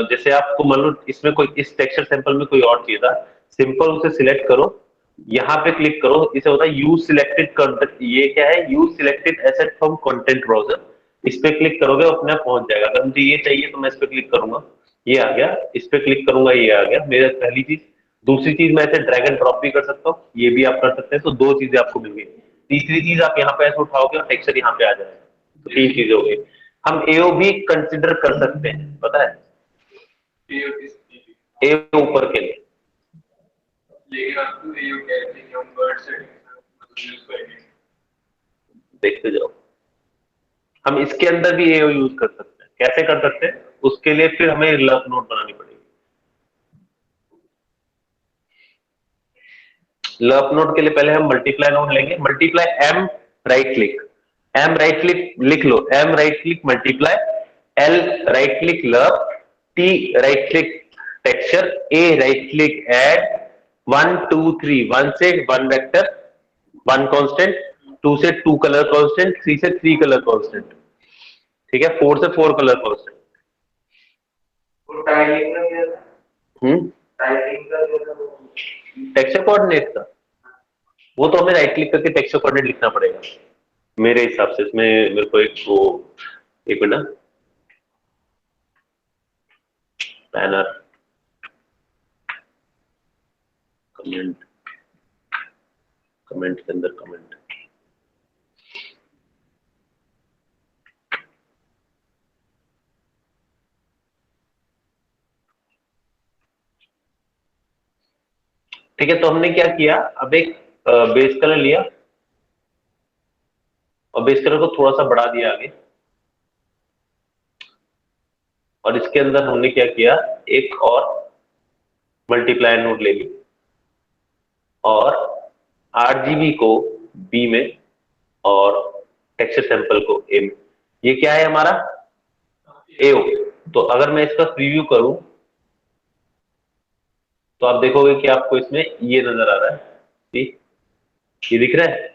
जैसे आपको मान लो इसमें कोई, इस टेक्सचर सैंपल में कोई और चीज था, सिंपल उसे सिलेक्ट करो, यहाँ पे क्लिक करो, इसे होता है यूज सिलेक्टेड कंटेंट। ये क्या है? Use selected asset from content browser. इस पे क्लिक करोगे अपने आप पहुंच जाएगा। अगर मुझे ये चाहिए तो मैं इस पे क्लिक करूंगा, ये आ गया, इस पे क्लिक करूंगा, ये आ गया मेरा पहली चीज। दूसरी चीज, मैं इसे ड्रैग एंड ड्रॉप भी कर सकता हूँ, ये भी आप कर सकते हैं। तो 2 चीजें आपको मिल गई। तीसरी चीज, आप यहाँ पे ऐसे उठाओगे और टेक्सचर यहाँ पे आ जाएगा, तो 3 चीजें हो गई। हम AO भी कंसिडर कर सकते हैं, पता है? AO ऊपर के लिए, देखते जाओ। हम इसके अंदर भी AO यूज कर सकते हैं। कैसे कर सकते हैं? उसके लिए फिर हमें लव नोट बनानी पड़ेगी। लव नोट के लिए पहले हम मल्टीप्लाई नोट लेंगे। Multiply M right click, M right click लिख लो, M right click multiply, L right click love, T right click texture, A right click add, 1 2 3, 1 से 1 वेक्टर, 1 कांस्टेंट, 2 से 2 कलर कांस्टेंट, 3 से 3 colour constant, ठीक है, 4 से 4 colour constant. Texture coordinate का वो तो हमें राइट क्लिक करके टेक्सचर कोऑर्डिनेट लिखना पड़ेगा मेरे हिसाब से। इसमें मेरे को एक मिनट, बैनर कमेंट, कमेंट के अंदर कमेंट, ठीक है। तो हमने क्या किया, अब एक बेस कलर लिया और बेस कलर को थोड़ा सा बढ़ा दिया आगे, और इसके अंदर हमने क्या किया, एक और मल्टीप्लायर नोड ले ली और आरजीबी को बी में और टेक्सचर सैंपल को ए में। ये क्या है हमारा एओ। तो अगर मैं इसका प्रीव्यू करूं तो आप देखोगे कि आपको इसमें ये नजर आ रहा है, ठीक, ये दिख रहा है।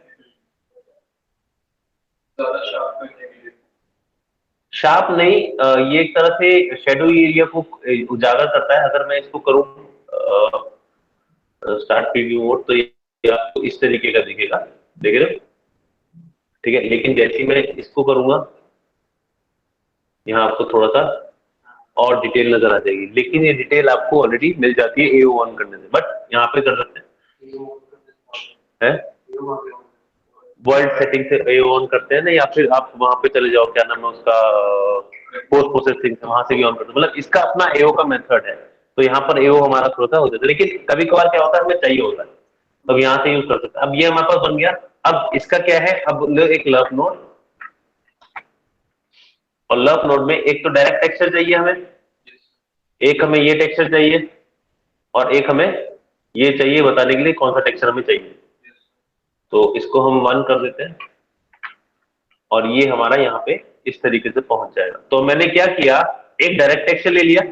शार्प नहीं, ये एक तरह से शेडो एरिया को उजागर करता है। अगर मैं इसको करूं स्टार्ट प्रीव्यू मोड तो ये आपको इस तरीके का दिखेगा, देख रहे हो, ठीक है। लेकिन जैसे ही मैं इसको करूंगा यहाँ आपको थोड़ा सा और डिटेल नजर आ जाएगी, लेकिन ये डिटेल आपको ऑलरेडी मिल जाती है एओ ऑन करने से, बट यहाँ पे कर सकते हैं वर्ल्ड सेटिंग से एओ ऑन करते हैं ना, या फिर आप वहां पे चले जाओ, क्या नाम है उसका, पोस्ट प्रोसेसिंग से, वहां से भी ऑन करते हैं। मतलब इसका अपना एओ का मेथड है। तो यहाँ पर एओ हमारा थोड़ा सा हो जाता है, लेकिन कभी कभार क्या होता है हमें चाहिए होता है, तो यहाँ से यूज कर सकते हैं। अब ये हमारे पास बन गया। अब इसका क्या है, अब एक लर्प नोड, और लर्प नोड में एक तो डायरेक्ट टेक्सचर चाहिए हमें, एक हमें ये टेक्सचर चाहिए, और एक हमें ये चाहिए बताने के लिए कौन सा टेक्सचर हमें चाहिए। तो इसको हम 1 कर देते हैं और ये हमारा यहाँ पे इस तरीके से पहुंच जाएगा। तो मैंने क्या किया, एक डायरेक्ट टेक्सचर ले लिया,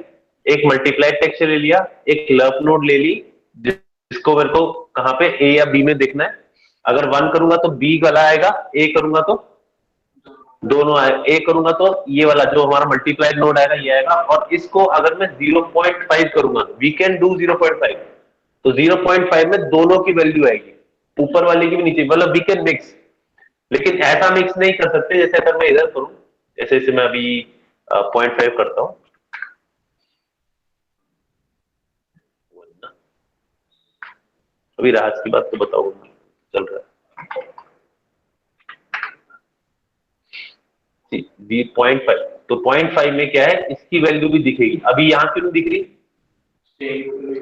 एक मल्टीप्लाइड टेक्सचर ले लिया, एक लर्प नोड ले ली जिसको मेरे को कहाँ पे ए या बी में देखना है। अगर 1 करूंगा तो बी वाला आएगा, ए करूंगा तो दोनों आए, ए करूंगा तो ये वाला जो हमारा मल्टीप्लाइड नोड आएगा ये आएगा। और इसको अगर मैं 0.5 करूंगा, वी कैन डू 0.5, तो 0.5 में दोनों की वैल्यू आएगी, ऊपर वाले की भी नीचे, मतलब वी कैन मिक्स। लेकिन ऐसा मिक्स नहीं कर सकते जैसे अगर मैं इधर करूं, जैसे इसे मैं अभी 0.5 करता हूं, अभी राज की बात तो बताऊंगा, चल रहा है 0.5। तो 0.5 में क्या है, इसकी वैल्यू भी दिखेगी। अभी यहां क्यों नहीं दिख रही,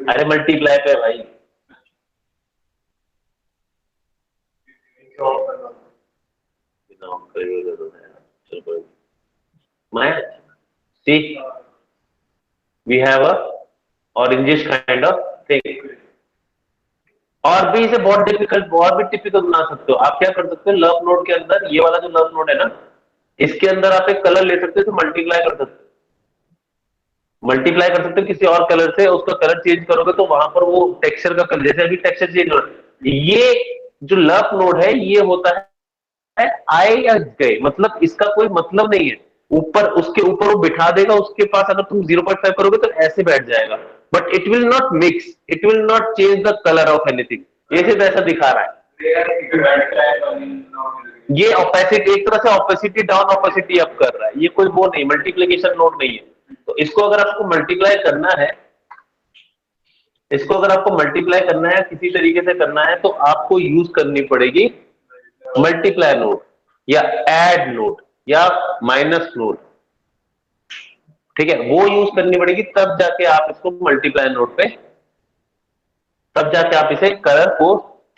अरे मल्टीप्लाई पे भाई, see we have a orangish kind of thing। और भी इसे बहुत डिफिकल्ट, बहुत भी टिपिकल बना सकते हो। आप क्या कर सकते हो, लर्प नोड के अंदर, ये वाला जो लर्प नोड है ना, इसके अंदर आप एक कलर ले सकते हो, तो मल्टीप्लाई कर सकते हो, मल्टीप्लाई कर सकते हो किसी और कलर से, उसका कलर चेंज करोगे तो वहां पर वो टेक्सचर का कलर, जैसे अभी टेक्सचर चेंज हो रहा है। ये जो लर्प नोड है ये होता है आए या गए, मतलब इसका कोई मतलब नहीं है। ऊपर उसके ऊपर वो बिठा देगा, उसके पास अगर तुम 0.5 करोगे तो ऐसे बैठ जाएगा, but it will not mix, it will not change the colour of anything. ये सिर्फ ऐसा दिखा रहा है, ये ऑपेसिटी, एक तरह से ऑपेसिटी डाउन ऑपेसिटी अप कर रहा है, ये कोई वो नहीं, मल्टीप्लिकेशन नोड नहीं है। तो इसको अगर आपको मल्टीप्लाई करना है, इसको अगर आपको मल्टीप्लाई करना है, किसी तरीके से करना है, तो आपको यूज करनी पड़ेगी मल्टीप्लाई नोड या ऐड नोड या माइनस नोड, ठीक है, वो यूज करनी पड़ेगी, तब जाके आप इसको मल्टीप्लाई नोड पे, तब जाके आप इसे कलर को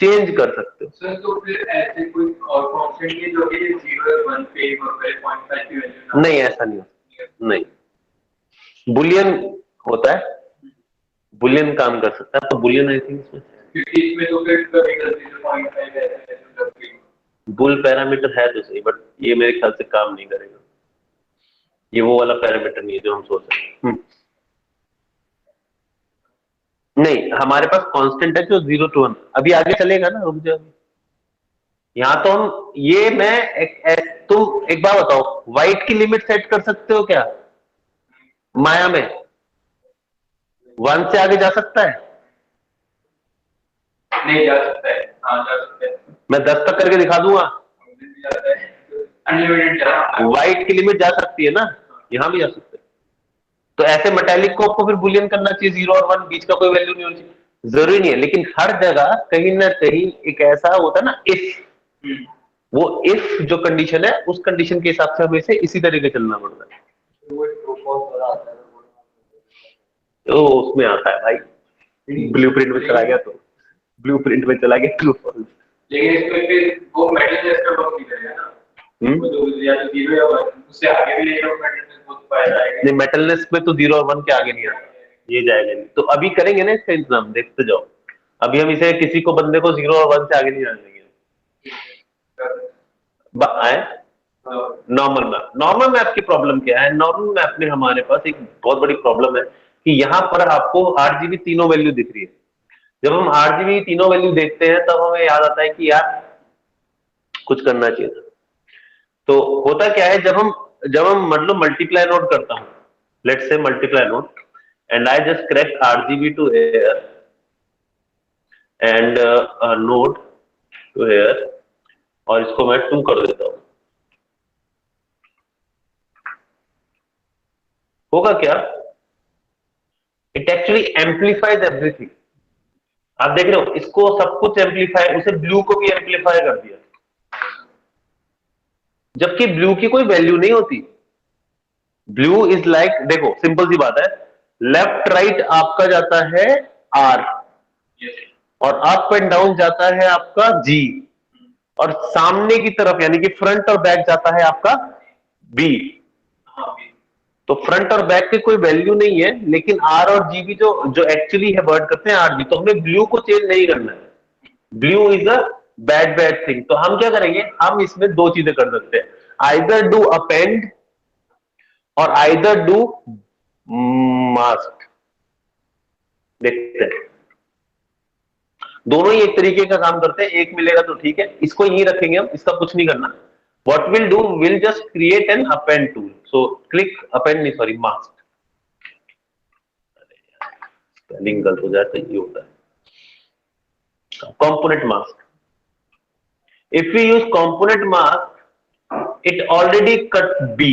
चेंज कर सकते हो। सर तो फिर ऐसे कोई और कांस्टेंट है जो कि 0 1 पे और 0.5 की वैल्यू नहीं, ऐसा नहीं होता, नहीं, बुलियन होता है, बुलियन काम कर सकता है, तो बुलियन आई थिंक इसमें, क्योंकि इसमें तो फिर करेगा 0.5 ऐसे बुल पैरामीटर है तो सही, बट ये मेरे ख्याल से काम नहीं करेगा, ये वो वाला पैरामीटर नहीं है जो हम सोच रहे हैं। नहीं, हमारे पास कांस्टेंट है जो 0 to 1, अभी आगे चलेगा ना, रुक जाओ, यहाँ तो हम ये तुम एक बार बताओ, व्हाइट की लिमिट सेट कर सकते हो क्या माया में? 1 से आगे जा सकता है? नहीं जा सकता है, हाँ जा सकता है, मैं 10 तक करके दिखा दूंगा। अनलिमिटेड जा सकता है। व्हाइट की लिमिट जा सकती है ना, यहाँ भी जा सकते हैं। तो ऐसे मेटालिक को आपको फिर बुलियन करना चाहिए, 0 और 1 बीच का कोई वैल्यू नहीं होनी चाहिए, जरूरी नहीं है, लेकिन हर जगह कहीं ना कहीं एक ऐसा होता है ना इफ, वो इफ जो कंडीशन है उस कंडीशन के हिसाब से हमें से इसी तरीके चलना पड़ता है। तो उसमें आता है भाई, ब्लूप्रिंट में चला गया, तो ब्लूप्रिंट में चला गया ट्रू फॉल्स। लेकिन इसमें फिर वो मेटल टेस्ट का वर्क नहीं करेगा ना, वो तो या तो 0 या 1 उससे आगे भी लेकर मेटल टेस्ट बहुत फायदा आएगा। नहीं, मेटलनेस में तो 0 और 1 के आगे नहीं आता, ये जाएगा नहीं। तो अभी करेंगे ना इसका इंतजाम, देखते जाओ। अभी हम इसे किसी को बंदे को 0 और 1 से आगे नहीं जाने देंगे। नॉर्मल मैप की प्रॉब्लम क्या है? नॉर्मल मैप में हमारे पास एक बहुत बड़ी प्रॉब्लम है कि यहाँ पर आपको RGB तीनों वैल्यू दिख रही है। जब हम RGB तीनों वैल्यू देखते हैं तब हमें याद आता है कि यार कुछ करना चाहिए था। तो होता क्या है, जब हम मतलब मल्टीप्लाई नोट करता हूं, let's say multiply node and I just correct RGB to here and node to here, और इसको मैं 2 कर देता हूं, होगा क्या? It actually amplifies everything. आप देख रहे हो, इसको सब कुछ एम्पलीफाई, उसे ब्लू को भी एम्पलीफाई कर दिया, जबकि ब्लू की कोई वैल्यू नहीं होती। ब्लू इज लाइक, देखो सिंपल सी बात है, लेफ्ट राइट आपका जाता है R, और अप एंड डाउन जाता है आपका G, और सामने की तरफ यानी कि फ्रंट और बैक जाता है आपका B। तो फ्रंट और बैक की कोई वैल्यू नहीं है, लेकिन R और G भी जो जो एक्चुअली है वर्ड करते हैं RG, तो हमें ब्लू को चेंज नहीं करना है। Blue is a bad thing. तो हम क्या करेंगे, हम इसमें 2 चीजें कर सकते हैं, आइदर डू अपेंड और आइदर डू मास्क। देखते हैं, दोनों ही एक तरीके का काम करते हैं, एक मिलेगा तो ठीक है, इसको यही रखेंगे हम, इसका कुछ नहीं करना। What we'll do, we'll just create an append tool. So click append, नहीं सॉरी mask, स्पेलिंग गलत हो जाए तो ये होता है। Component mask. If we use component mask, it already cut B.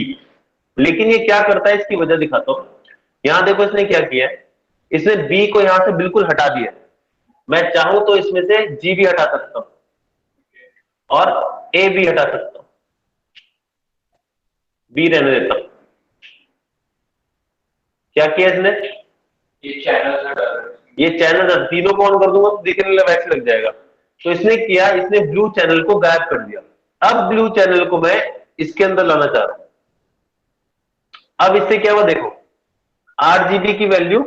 लेकिन ये क्या करता है, इसकी वजह दिखाता हूं। यहां देखो इसने क्या किया है, इसने B को यहां से बिल्कुल हटा दिया। मैं चाहूं तो इसमें से G भी हटा सकता हूं और A भी हटा सकता हूं, B रहने देता हूं। क्या किया इसने, ये चैनल तीनों को ऑन कर दूंगा तो दिखने वैसे लग जाएगा। तो इसने किया, इसने ब्लू चैनल को गायब कर दिया। अब ब्लू चैनल को मैं इसके अंदर लाना चाह रहा हूं। अब इससे क्या हुआ देखो, RGB की वैल्यू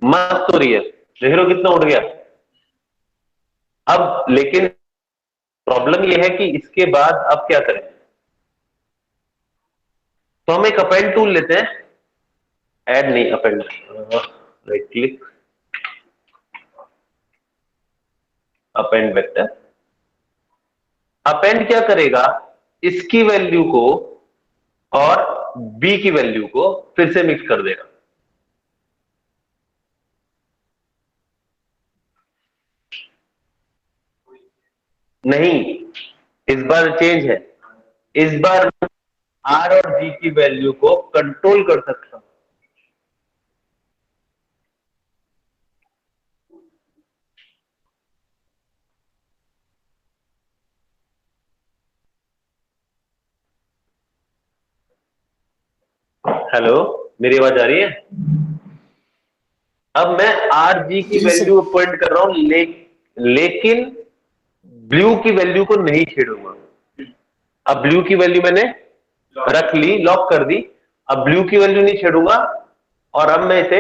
मस्त हो रही है, देख रहे हो कितना उड़ गया। अब लेकिन प्रॉब्लम यह है कि इसके बाद अब क्या करें, तो हम एक अपेंड टूल लेते हैं, ऐड नहीं append, right click, append vector. Append क्या करेगा, इसकी वैल्यू को और B की वैल्यू को फिर से मिक्स कर देगा। नहीं, इस बार चेंज है, इस बार R और G की वैल्यू को कंट्रोल कर सकता हूं। हेलो, मेरी आवाज आ रही है? अब मैं RG की वैल्यू अपॉइंट कर रहा हूं, लेकिन ब्लू की वैल्यू को नहीं छेड़ूंगा। अब ब्लू की वैल्यू मैंने रख ली, लॉक कर दी, अब ब्लू की वैल्यू नहीं छेड़ूंगा, और अब मैं इसे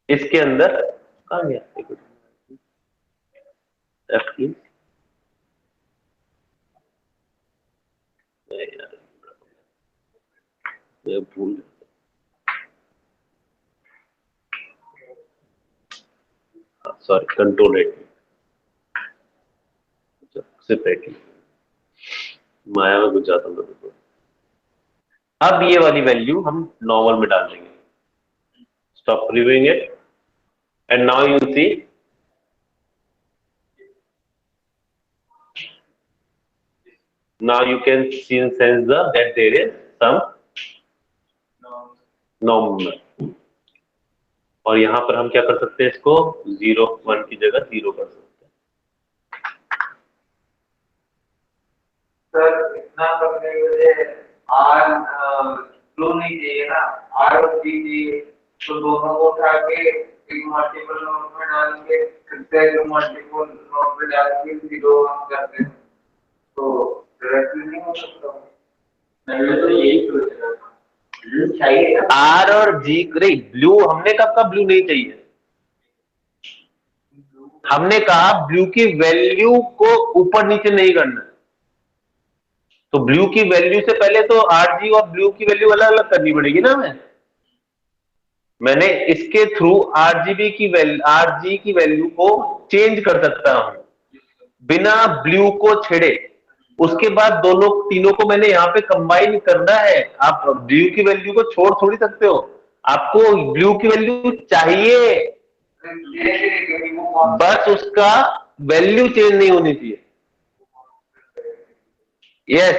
इसके अंदर, कहां गया, भूल, सॉरी, कंट्रोल 8, सेपरेटली। माया में कुछ जाता हूँ तो अब ये वाली वैल्यू हम नॉर्मल में डाल देंगे। Stop reviewing it and now you see now you can see and sense that there is some normal, और यहां पर हम क्या कर सकते हैं, इसको 0 1 की जगह 0 कर सकते हैं। सर इतना करने के लिए आर फ्लो नहीं चाहिए ना, आर और जी चाहिए, तो दोनों को उठा के एक मल्टीपल नोड में डाल के फिर से एक मल्टीपल नोड पे डाल के 0 हम करते हैं, तो डायरेक्टली नहीं हो सकता। मैं तो यही सोच रहा था, ब्लू चाहिए ना आर और जी। ब्लू हमने कब का ब्लू नहीं चाहिए, हमने कहा ब्लू की वैल्यू को ऊपर नीचे नहीं करना। तो ब्लू की वैल्यू से पहले तो आरजी और ब्लू की वैल्यू अलग अलग करनी पड़ेगी ना। मैंने इसके थ्रू आरजीबी की वैल्यू, आरजी की वैल्यू को चेंज कर सकता हूं बिना ब्लू को छेड़े। उसके बाद दोनों तीनों को मैंने यहाँ पे कंबाइन करना है। आप ब्लू की वैल्यू को छोड़ थोड़ी सकते हो, आपको ब्लू की वैल्यू चाहिए, बस उसका वैल्यू चेंज नहीं होनी चाहिए। Yes,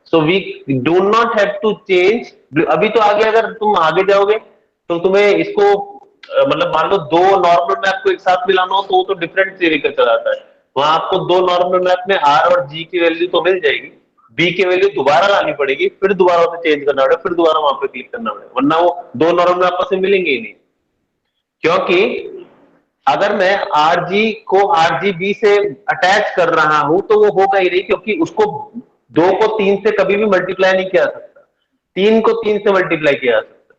so we do not have to change. अभी तो आगे अगर तुम आगे जाओगे तो तुम्हें इसको मतलब मान लो दो नॉर्मल मैप को एक साथ मिलाना हो तो वो तो डिफरेंट तरीके से आता है। वहां आपको दो नॉर्मल मैप में आर और जी की वैल्यू तो मिल जाएगी, बी की वैल्यू दोबारा लानी पड़ेगी, फिर दोबारा उसे चेंज करना पड़ेगा, फिर दोबारा वहां पे क्लिक करना पड़ेगा, वरना वो दो नॉर्मल मैप आपस में मिलेंगे ही नहीं। क्योंकि अगर मैं आरजी को आरजीबी से अटैच कर रहा हूं तो वो होगा ही नहीं, क्योंकि उसको 2 को 3 से कभी भी मल्टीप्लाई नहीं किया जा सकता, 3 को 3 से मल्टीप्लाई किया जा सकता।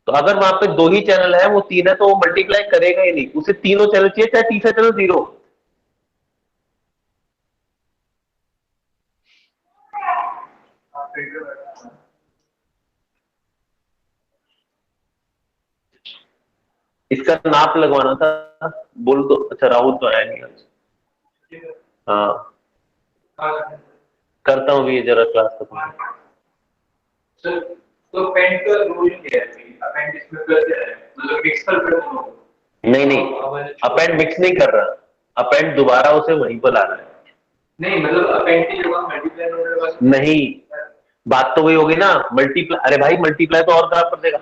तो अगर वहां पे 2 ही चैनल है, वो 3 है, तो वो मल्टीप्लाई करेगा ही नहीं, उसे तीनों चैनल चाहिए, चाहे तीसरा चैनल 0। इसका नाप लगवाना था, बोल दो। अच्छा राहुल तो आया नहीं आज। हाँ करता हूँ, ये जरा क्लास खत्म। सर तो पेंट का रूल क्या है, अपेंड इसमें कैसे है, मतलब मिक्स कर दो? नहीं अपेंड मिक्स नहीं कर रहा, अपेंड दोबारा उसे वहीं पर ला रहा है। नहीं मतलब अपेंड की जगह मल्टीप्लाई होगा नहीं, बात तो वही होगी ना, मल्टीप्लाई। अरे भाई मल्टीप्लाई तो और खराब कर देगा।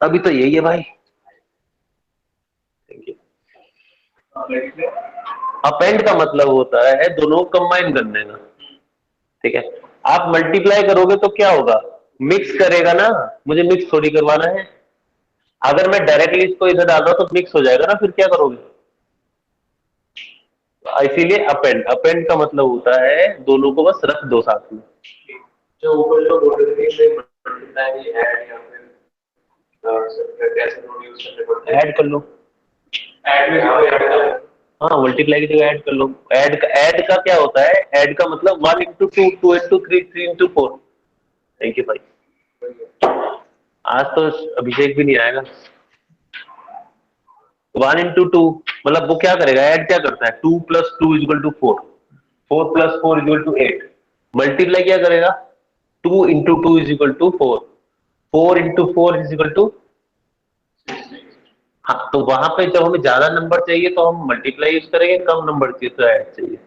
अभी तो यही है भाई। Thank you. अपेंड का मतलब होता है दोनों कंबाइन करने का, ठीक है। आप मल्टीप्लाई करोगे तो क्या होगा, मिक्स करेगा ना, मुझे मिक्स थोड़ी करवाना है। अगर मैं डायरेक्टली इसको इधर डाल रहा हूं तो मिक्स हो जाएगा ना, फिर क्या करोगे। इसीलिए अपेंड, अपेंड का मतलब होता है दोनों को बस रख दो साथ में। जो ऊपर जो बोल रहे थे मल्टीप्लाई ऐड या फिर कैसे नोट यूज करने पड़ते हैं, ऐड कर लो। ऐड में हाँ मल्टीप्लाई की जगह ऐड कर लो। ऐड का क्या होता है, ऐड का मतलब 1 into 2, 2 into 3, 3 into 4। Thank you भाई, आज तो अभिषेक भी नहीं आएगा। 1 into 2 मतलब वो क्या करेगा, ऐड क्या करता है, 2 + 2 = 4, 4 + 4 = 8। मल्टीप्लाई क्या करेगा, 2 into 2 = 4, 4 into 4 = हाँ। तो वहां पे जब हमें ज्यादा नंबर चाहिए तो हम मल्टीप्लाई यूज करेंगे, कम नंबर चाहिए तो ऐड चाहिए,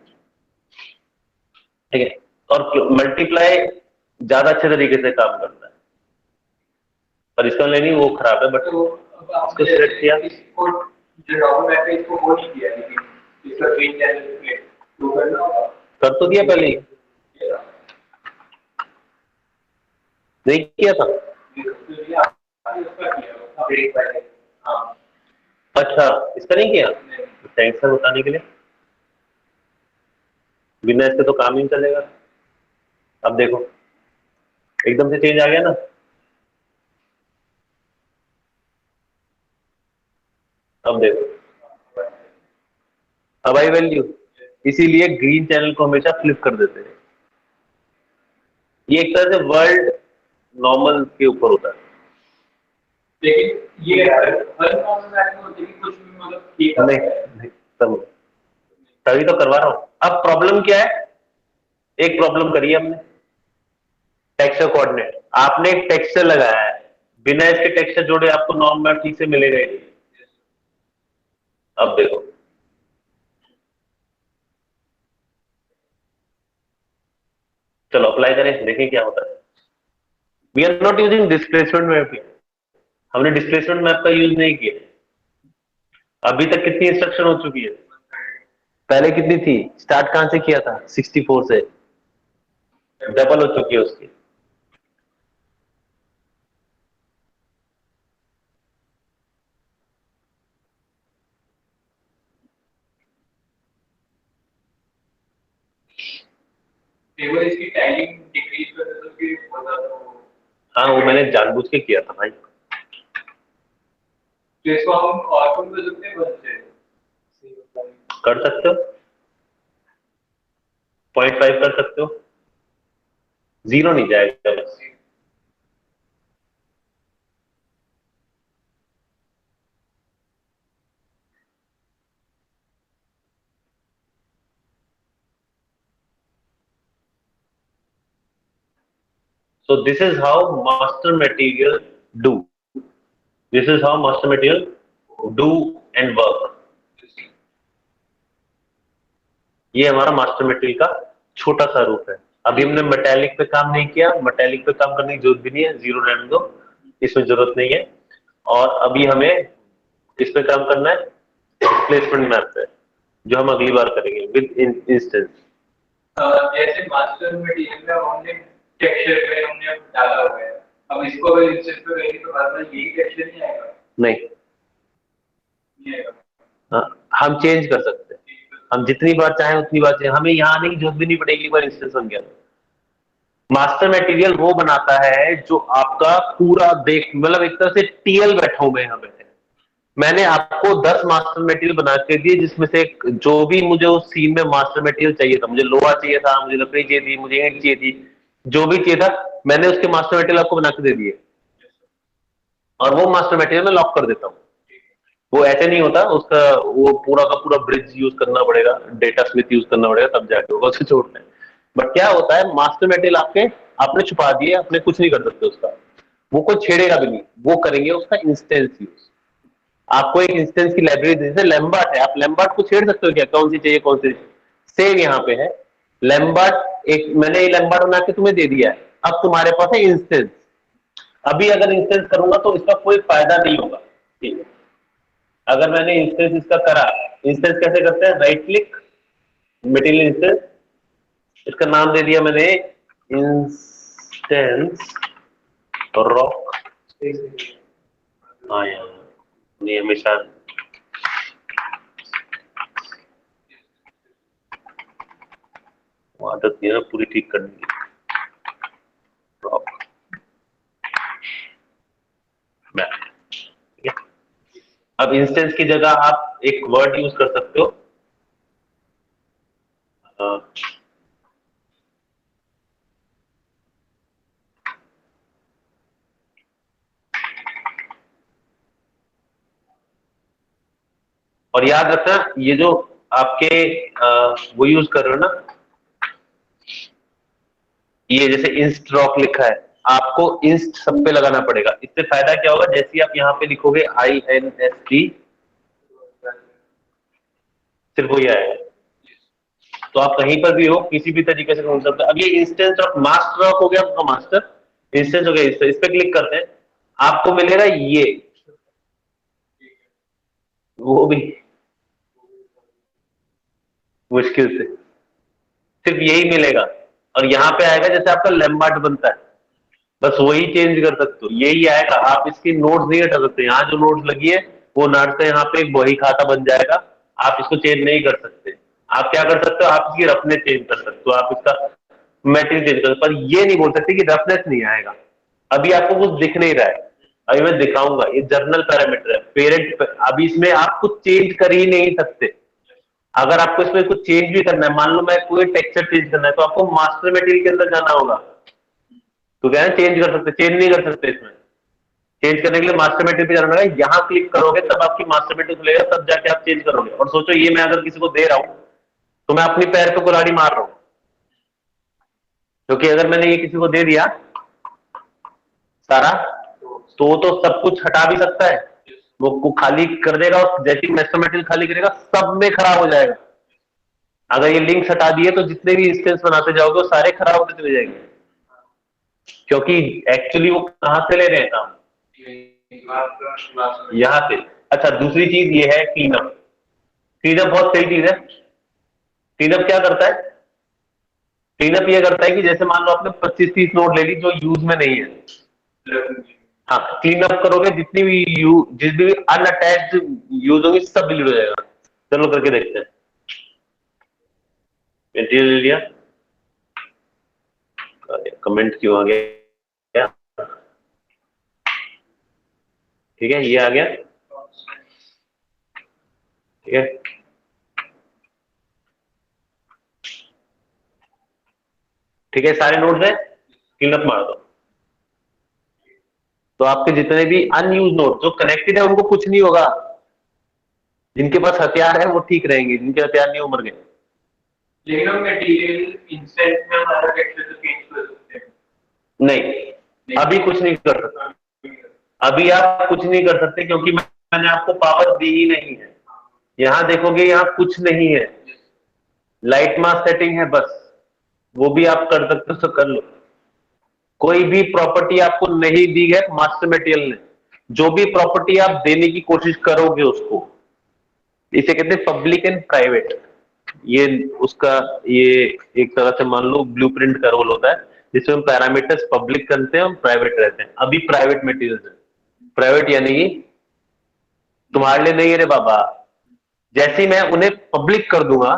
ठीक है। और मल्टीप्लाई ज्यादा अच्छे तरीके से काम करता है, पर इसका नहीं वो खराब है, बट इसको सिलेक्ट किया, इसको जो डॉक्यूमेंट है इसको वो नहीं किया, लेकिन इसका ग्रीन चैनल पे तो करना होगा। कर तो दिया पहले ही, नहीं किया था। अच्छा इसका नहीं किया, थैंक्स सर बताने के लिए। बिना इसके तो काम ही नहीं चलेगा। अब देखो एकदम से चेंज आ गया ना। अब देखो अब आई वैल्यू, इसीलिए ग्रीन चैनल को हमेशा फ्लिप कर देते हैं। ये एक तरह से वर्ल्ड नॉर्मल के ऊपर होता है। लेकिन ये हर नॉर्मल मैथ में होती है कुछ भी मतलब ठीक है नहीं तब तभी तो करवा रहा हूँ। अब प्रॉब्लम क्या है, एक प्रॉब्लम करी हमने टेक्सचर कोऑर्डिनेट, आपने एक टेक्सचर लगाया है, बिना इसके टेक्सचर जोड़े आपको नॉर्म मैप ठीक से मिलेगा ही नहीं। अब देखो चलो अप्लाई करें, देखें क्या होता है। We are not using displacement map, हमने डिस्प्लेसमेंट मैप का यूज नहीं किया। अभी तक कितनी इंस्ट्रक्शन हो चुकी है, पहले कितनी थी, स्टार्ट कहां से किया था 64 से, डबल हो चुकी है उसकी। केवल इसकी टाइमिंग डिक्रीज कर दो कि बहुत ज्यादा हाँ वो मैंने जानबूझ के किया था भाई। तो इसको हम ऑटो में सकते हैं बच्चे कर सकते हो 0.5 कर सकते हो, 0 नहीं जाएगा बस। So this is how master material do. This is how master material do and work. ये हमारा मास्टर मटेरियल का छोटा सा रूप है। अभी हमने मेटेलिक पे काम नहीं किया, मेटेलिक पे काम करने की जरूरत भी नहीं है, 0 रहने दो, इसमें जरूरत नहीं है। और अभी हमें इस पे काम करना है प्लेसमेंट मैप पे, जो हम अगली बार करेंगे विद इंस्टेंस। जैसे मास्टर मटेरियल में हमने टेक्सचर पे हमने डाला हुआ है, अब इसको अगर इंस्टेंस पे करेंगे तो बाद में यही टेक्सचर नहीं आएगा। नहीं हाँ, हम चेंज कर सकते हैं, हम जितनी बार चाहें उतनी बार चाहें, हमें यहाँ आने की जरूरत भी नहीं पड़ेगी। एक बार इंस्टेंस बन गया। मास्टर मटेरियल वो बनाता है जो आपका पूरा देख, मतलब एक तरह से टीएल बैठा हूं मैं यहाँ पे। मैंने आपको 10 मास्टर मटेरियल बना के दिए, जिसमें से जो भी मुझे उस सीन में मास्टर मटेरियल चाहिए था, मुझे लोहा चाहिए था, मुझे लकड़ी चाहिए थी, मुझे ईंट चाहिए थी, जो भी चाहिए था मैंने उसके मास्टर मटेरियल आपको बना के दे दिए, और वो मास्टर मटेरियल मैं लॉक कर देता हूँ। वो ऐसे नहीं होता, उसका वो पूरा का पूरा ब्रिज यूज करना पड़ेगा, डेटा स्मिथ यूज करना पड़ेगा, तब जाके होगा उसे छोड़ना है। बट क्या होता है, मास्टर मटेरियल आपने छुपा दिए, आपने कुछ नहीं कर सकते उसका, वो कोई छेड़ेगा भी नहीं, वो करेंगे उसका इंस्टेंस यूज। आपको एक इंस्टेंस की लाइब्रेरी, जैसे लैम्बर्ट है, आप लैम्बर्ट को छेड़ सकते हो क्या, कौन सी चाहिए कौन सी, सेम यहाँ पे है लैम्बर्ट। एक मैंने ये लैम्बर्ट बना के तुम्हें दे दिया है, अब तुम्हारे पास है इंस्टेंस। अभी अगर इंस्टेंस करूंगा तो इसका कोई फायदा नहीं होगा, ठीक है। अगर मैंने इंस्टेंस इसका करा, इंस्टेंस कैसे करते हैं, राइट क्लिक मटेरियल इंस्टेंस, इसका नाम दे दिया मैंने इंस्टेंस रॉक। हाँ यार नहीं, हमेशा आदत नहीं है पूरी ठीक करने की। रॉक ठीक है। अब इंस्टेंस की जगह आप एक वर्ड यूज कर सकते हो, और याद रखना ये जो आपके वो यूज कर रहे हो ना, ये जैसे इंस्ट रॉक लिखा है, आपको इंस्ट सब पे लगाना पड़ेगा। इससे फायदा क्या होगा, जैसे ही आप यहाँ पे लिखोगे INST सिर्फ वही आएगा, तो आप कहीं पर भी हो किसी भी तरीके से ढूंढ सकते हो। अब ये इंस्टेंस ऑफ मास्टर रॉक हो गया आपका, मास्टर इंस्टेंस हो गया, इस पे क्लिक करते हैं, आपको मिलेगा ये, वो भी मुश्किल से सिर्फ यही मिलेगा। और यहाँ पे आएगा जैसे आपका लैम्बर्ट बनता है, बस वही चेंज कर सकते हो, यही आएगा। आप इसकी नोट्स नहीं हटा सकते, यहाँ जो नोट्स लगी है वो नोट से यहाँ पे एक बही खाता बन जाएगा, आप इसको चेंज नहीं कर सकते। आप क्या कर सकते हो, आप इसकी रफनेस चेंज कर सकते हो, आप इसका मैटेरियल चेंज कर सकते हो, पर ये नहीं बोल सकते कि रफनेस नहीं आएगा। अभी आपको कुछ दिख नहीं रहा है, अभी मैं दिखाऊंगा, ये जर्नल पैरामीटर है, पेरेंट। अभी इसमें आप कुछ चेंज कर ही नहीं सकते। अगर आपको इसमें कुछ चेंज भी करना है, मान लो मैं कोई टेक्सचर चेंज करना है, तो आपको मास्टर मटेरियल के अंदर जाना होगा, तो क्या है चेंज कर सकते, चेंज नहीं कर सकते इसमें, चेंज करने के लिए मास्टर मेटेरियल पे जाना है, यहाँ क्लिक करोगे तब आपकी मास्टर मेटेरियल खुलेगा, तब जाके आप चेंज करोगे। और सोचो ये मैं अगर किसी को दे रहा हूं तो मैं अपनी पैर पे कुल्हाड़ी मार रहा हूं, क्योंकि अगर मैंने ये किसी को दे दिया सारा तो वो तो सब कुछ हटा भी सकता है, वो खाली कर देगा और जैसे ही मास्टर मेटेरियल खाली करेगा सब में खराब हो जाएगा। अगर ये लिंक्स हटा दिए तो जितने भी इंस्टेंस बनाते जाओगे वो सारे खराब होते चले जाएंगे, क्योंकि एक्चुअली वो कहां से ले रहे हैं काम, यहां से। अच्छा दूसरी चीज ये है क्लीनअप। क्लीनअप बहुत सही चीज है। क्लीनअप क्या करता है? क्लीनअप ये करता है कि जैसे मान लो आपने 25-30 नोट ले ली जो यूज में नहीं है, हाँ क्लीनअप करोगे जितनी भी जितनी भी अनअटैच्ड यूज होगी सब डिलीट हो जाएगा। चलो करके देखते हैं। मटेरियल ले लिया, कमेंट क्यों आ गया? ठीक है ये आ गया, ठीक है। ठीक है सारे नोट्स है, क्लीनअप मार दो तो आपके जितने भी अनयूज नोट जो कनेक्टेड है उनको कुछ नहीं होगा। जिनके पास हथियार है वो ठीक रहेंगे, जिनके हथियार नहीं वो मर गए। लेकिन हम मटेरियल इंस्टेंस में हमारा टेक्सचर तो चेंज कर सकते हैं? नहीं अभी कुछ नहीं कर सकते, अभी आप कुछ नहीं कर सकते क्योंकि मैंने आपको पावर दी ही नहीं है। यहां देखोगे यहाँ कुछ नहीं है, लाइट मास्क सेटिंग है बस, वो भी आप कर सकते हो तो कर लो। कोई भी प्रॉपर्टी आपको नहीं दी है मास्टर मटेरियल ने। जो भी प्रॉपर्टी आप देने की कोशिश करोगे उसको, इसे कहते हैं पब्लिक एंड प्राइवेट। ये उसका ये एक तरह से मान लो ब्लूप्रिंट का रोल होता है, जिसमें हम पैरामीटर्स पब्लिक करते हैं और प्राइवेट रहते हैं। अभी प्राइवेट मटेरियल है, प्राइवेट यानी कि तुम्हारे लिए नहीं है रे बाबा। जैसे ही मैं उन्हें पब्लिक कर दूंगा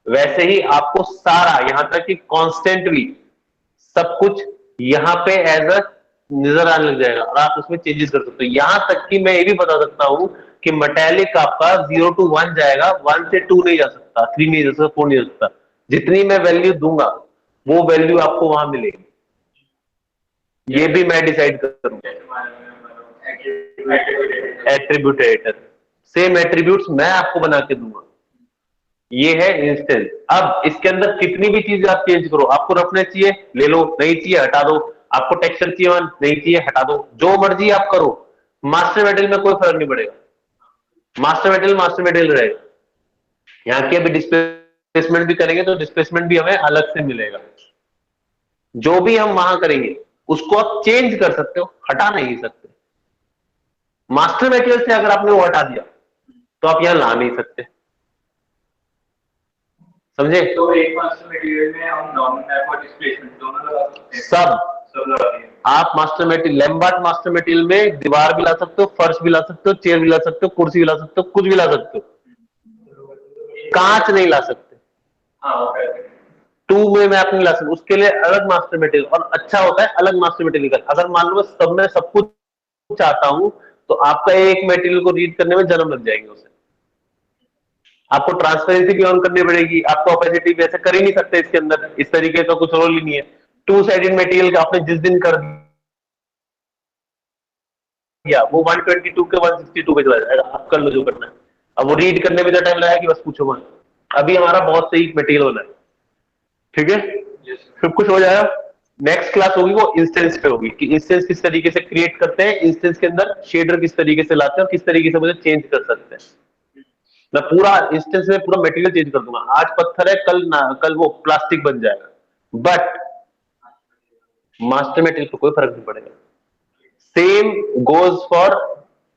वैसे ही आपको सारा यहां तक कि कॉन्स्टेंटली सब कुछ यहाँ पे एज अ नजर आने लग जाएगा और आप उसमें चेंजेस कर सकते हो। यहां तक कि मैं ये भी बता सकता हूं कि मेटालिक आपका 0 to 1 जाएगा, 1 से 2 नहीं जा सकता, 3 नहीं जा सकता, 4 नहीं जा सकता। जितनी मैं वैल्यू दूंगा वो वैल्यू आपको वहां मिलेगी, ये भी मैं डिसाइड करूंगा। एट्रीब्यूट एडिटर सेम एट्रीब्यूट्स मैं आपको बना के दूंगा। ये है इंस्टेंस। अब इसके अंदर कितनी भी चीजें आप चेंज करो, आपको रफनेस चाहिए ले लो, नहीं चाहिए हटा दो, आपको टेक्सचर चाहिए नहीं चाहिए हटा दो, जो मर्जी आप करो। मास्टर मटेरियल में कोई फर्क नहीं पड़ेगा, मास्टर मटेरियल रहेगा। यहाँ की अभी डिस्प्लेसमेंट भी करेंगे तो डिस्प्लेसमेंट भी हमें अलग से मिलेगा। जो भी हम वहां करेंगे उसको आप चेंज कर सकते हो, हटा नहीं सकते। मास्टर मटेरियल से अगर आपने वो हटा दिया तो आप यहां ला नहीं सकते, समझे? तो एक मास्टर मटेरियल में हम नॉर्मल मैप और डिस्प्लेसमेंट दोनों लगा सकते हैं? सब लगा दिए। आप मास्टर मटेरियल लैम्बार्ट मास्टर मटेरियल में दीवार भी ला सकते हो, फर्श भी ला सकते हो, चेयर भी ला सकते हो, कुर्सी भी ला सकते हो, कुछ भी ला सकते हो। कांच नहीं ला सकते, हाँ 2 में मैं आप नहीं ला सकता, उसके लिए अलग मास्टर मटेरियल। और अच्छा होता है अलग मास्टर मटेरियल का। अगर मान लो सब में सब कुछ चाहता हूं तो आपका एक मटेरियल को रीड करने में जन्म लग जाएंगे उसे। आपको ट्रांसपेरेंसी भी ऑन करनी पड़ेगी, आपको ओपेसिटी भी ऐसे कर ही नहीं सकते इसके अंदर, इस तरीके का कुछ रोल ही नहीं है। 2 साइडेड मटेरियल का आपने जिस दिन कर दिया वो 122 के 162 पे चला जाएगा, आप कर लो जो करना है। अब वो रीड करने में जो टाइम लगेगा कि बस पूछो मत। अभी हमारा बहुत सही मटेरियल होना है, ठीक है, सब कुछ हो जाएगा। नेक्स्ट क्लास होगी वो इंस्टेंस पे होगी कि इंस्टेंस किस तरीके से क्रिएट करते हैं, इंस्टेंस के अंदर शेडर किस तरीके से लाते हैं और किस तरीके से मुझे चेंज कर सकते हैं। मैं पूरा इंस्टेंस में पूरा मटेरियल चेंज कर दूंगा। आज पत्थर है कल वो प्लास्टिक बन जाएगा, बट मास्टर मटेरियल को कोई फर्क नहीं पड़ेगा। Same goes for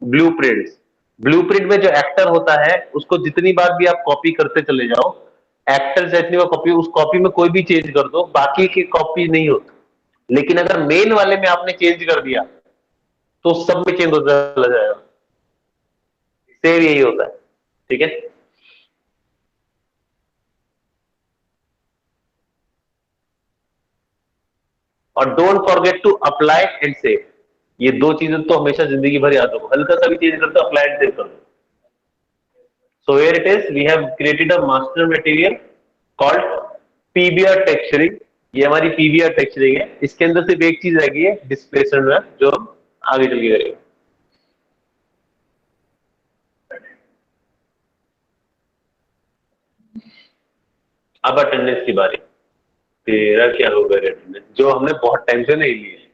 blueprints. Blueprint में जो एक्टर होता है उसको जितनी बार भी आप कॉपी करते चले जाओ, एक्टर जितनी बार कॉपी, उस कॉपी में कोई भी चेंज कर दो बाकी की कॉपी नहीं होती। लेकिन अगर मेन वाले में आपने चेंज कर दिया तो सब में चेंज होता चला जाएगा। सेम यही होता है, ठीक है। और don't forget to apply and save. ये 2 चीजें तो हमेशा जिंदगी भर याद रखो। हल्का सा भी चेंज करते हो अप्लाई एंड सेव कर दो। So here it is, we have created a master material called PBR texturing। ये हमारी PBR texturing है। इसके अंदर सिर्फ एक चीज रहेगी है डिस्प्लेसमेंट में, जो हम आगे चल के करेंगे। अब अटेंडेंस की बारी। तेरा क्या होगा अटेंडेंस, जो हमने बहुत टाइम से नहीं ली है।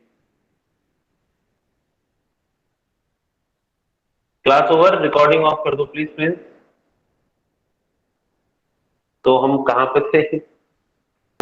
क्लास ओवर, रिकॉर्डिंग ऑफ कर दो प्लीज फ्रेंड्स। तो हम कहाँ पे थे?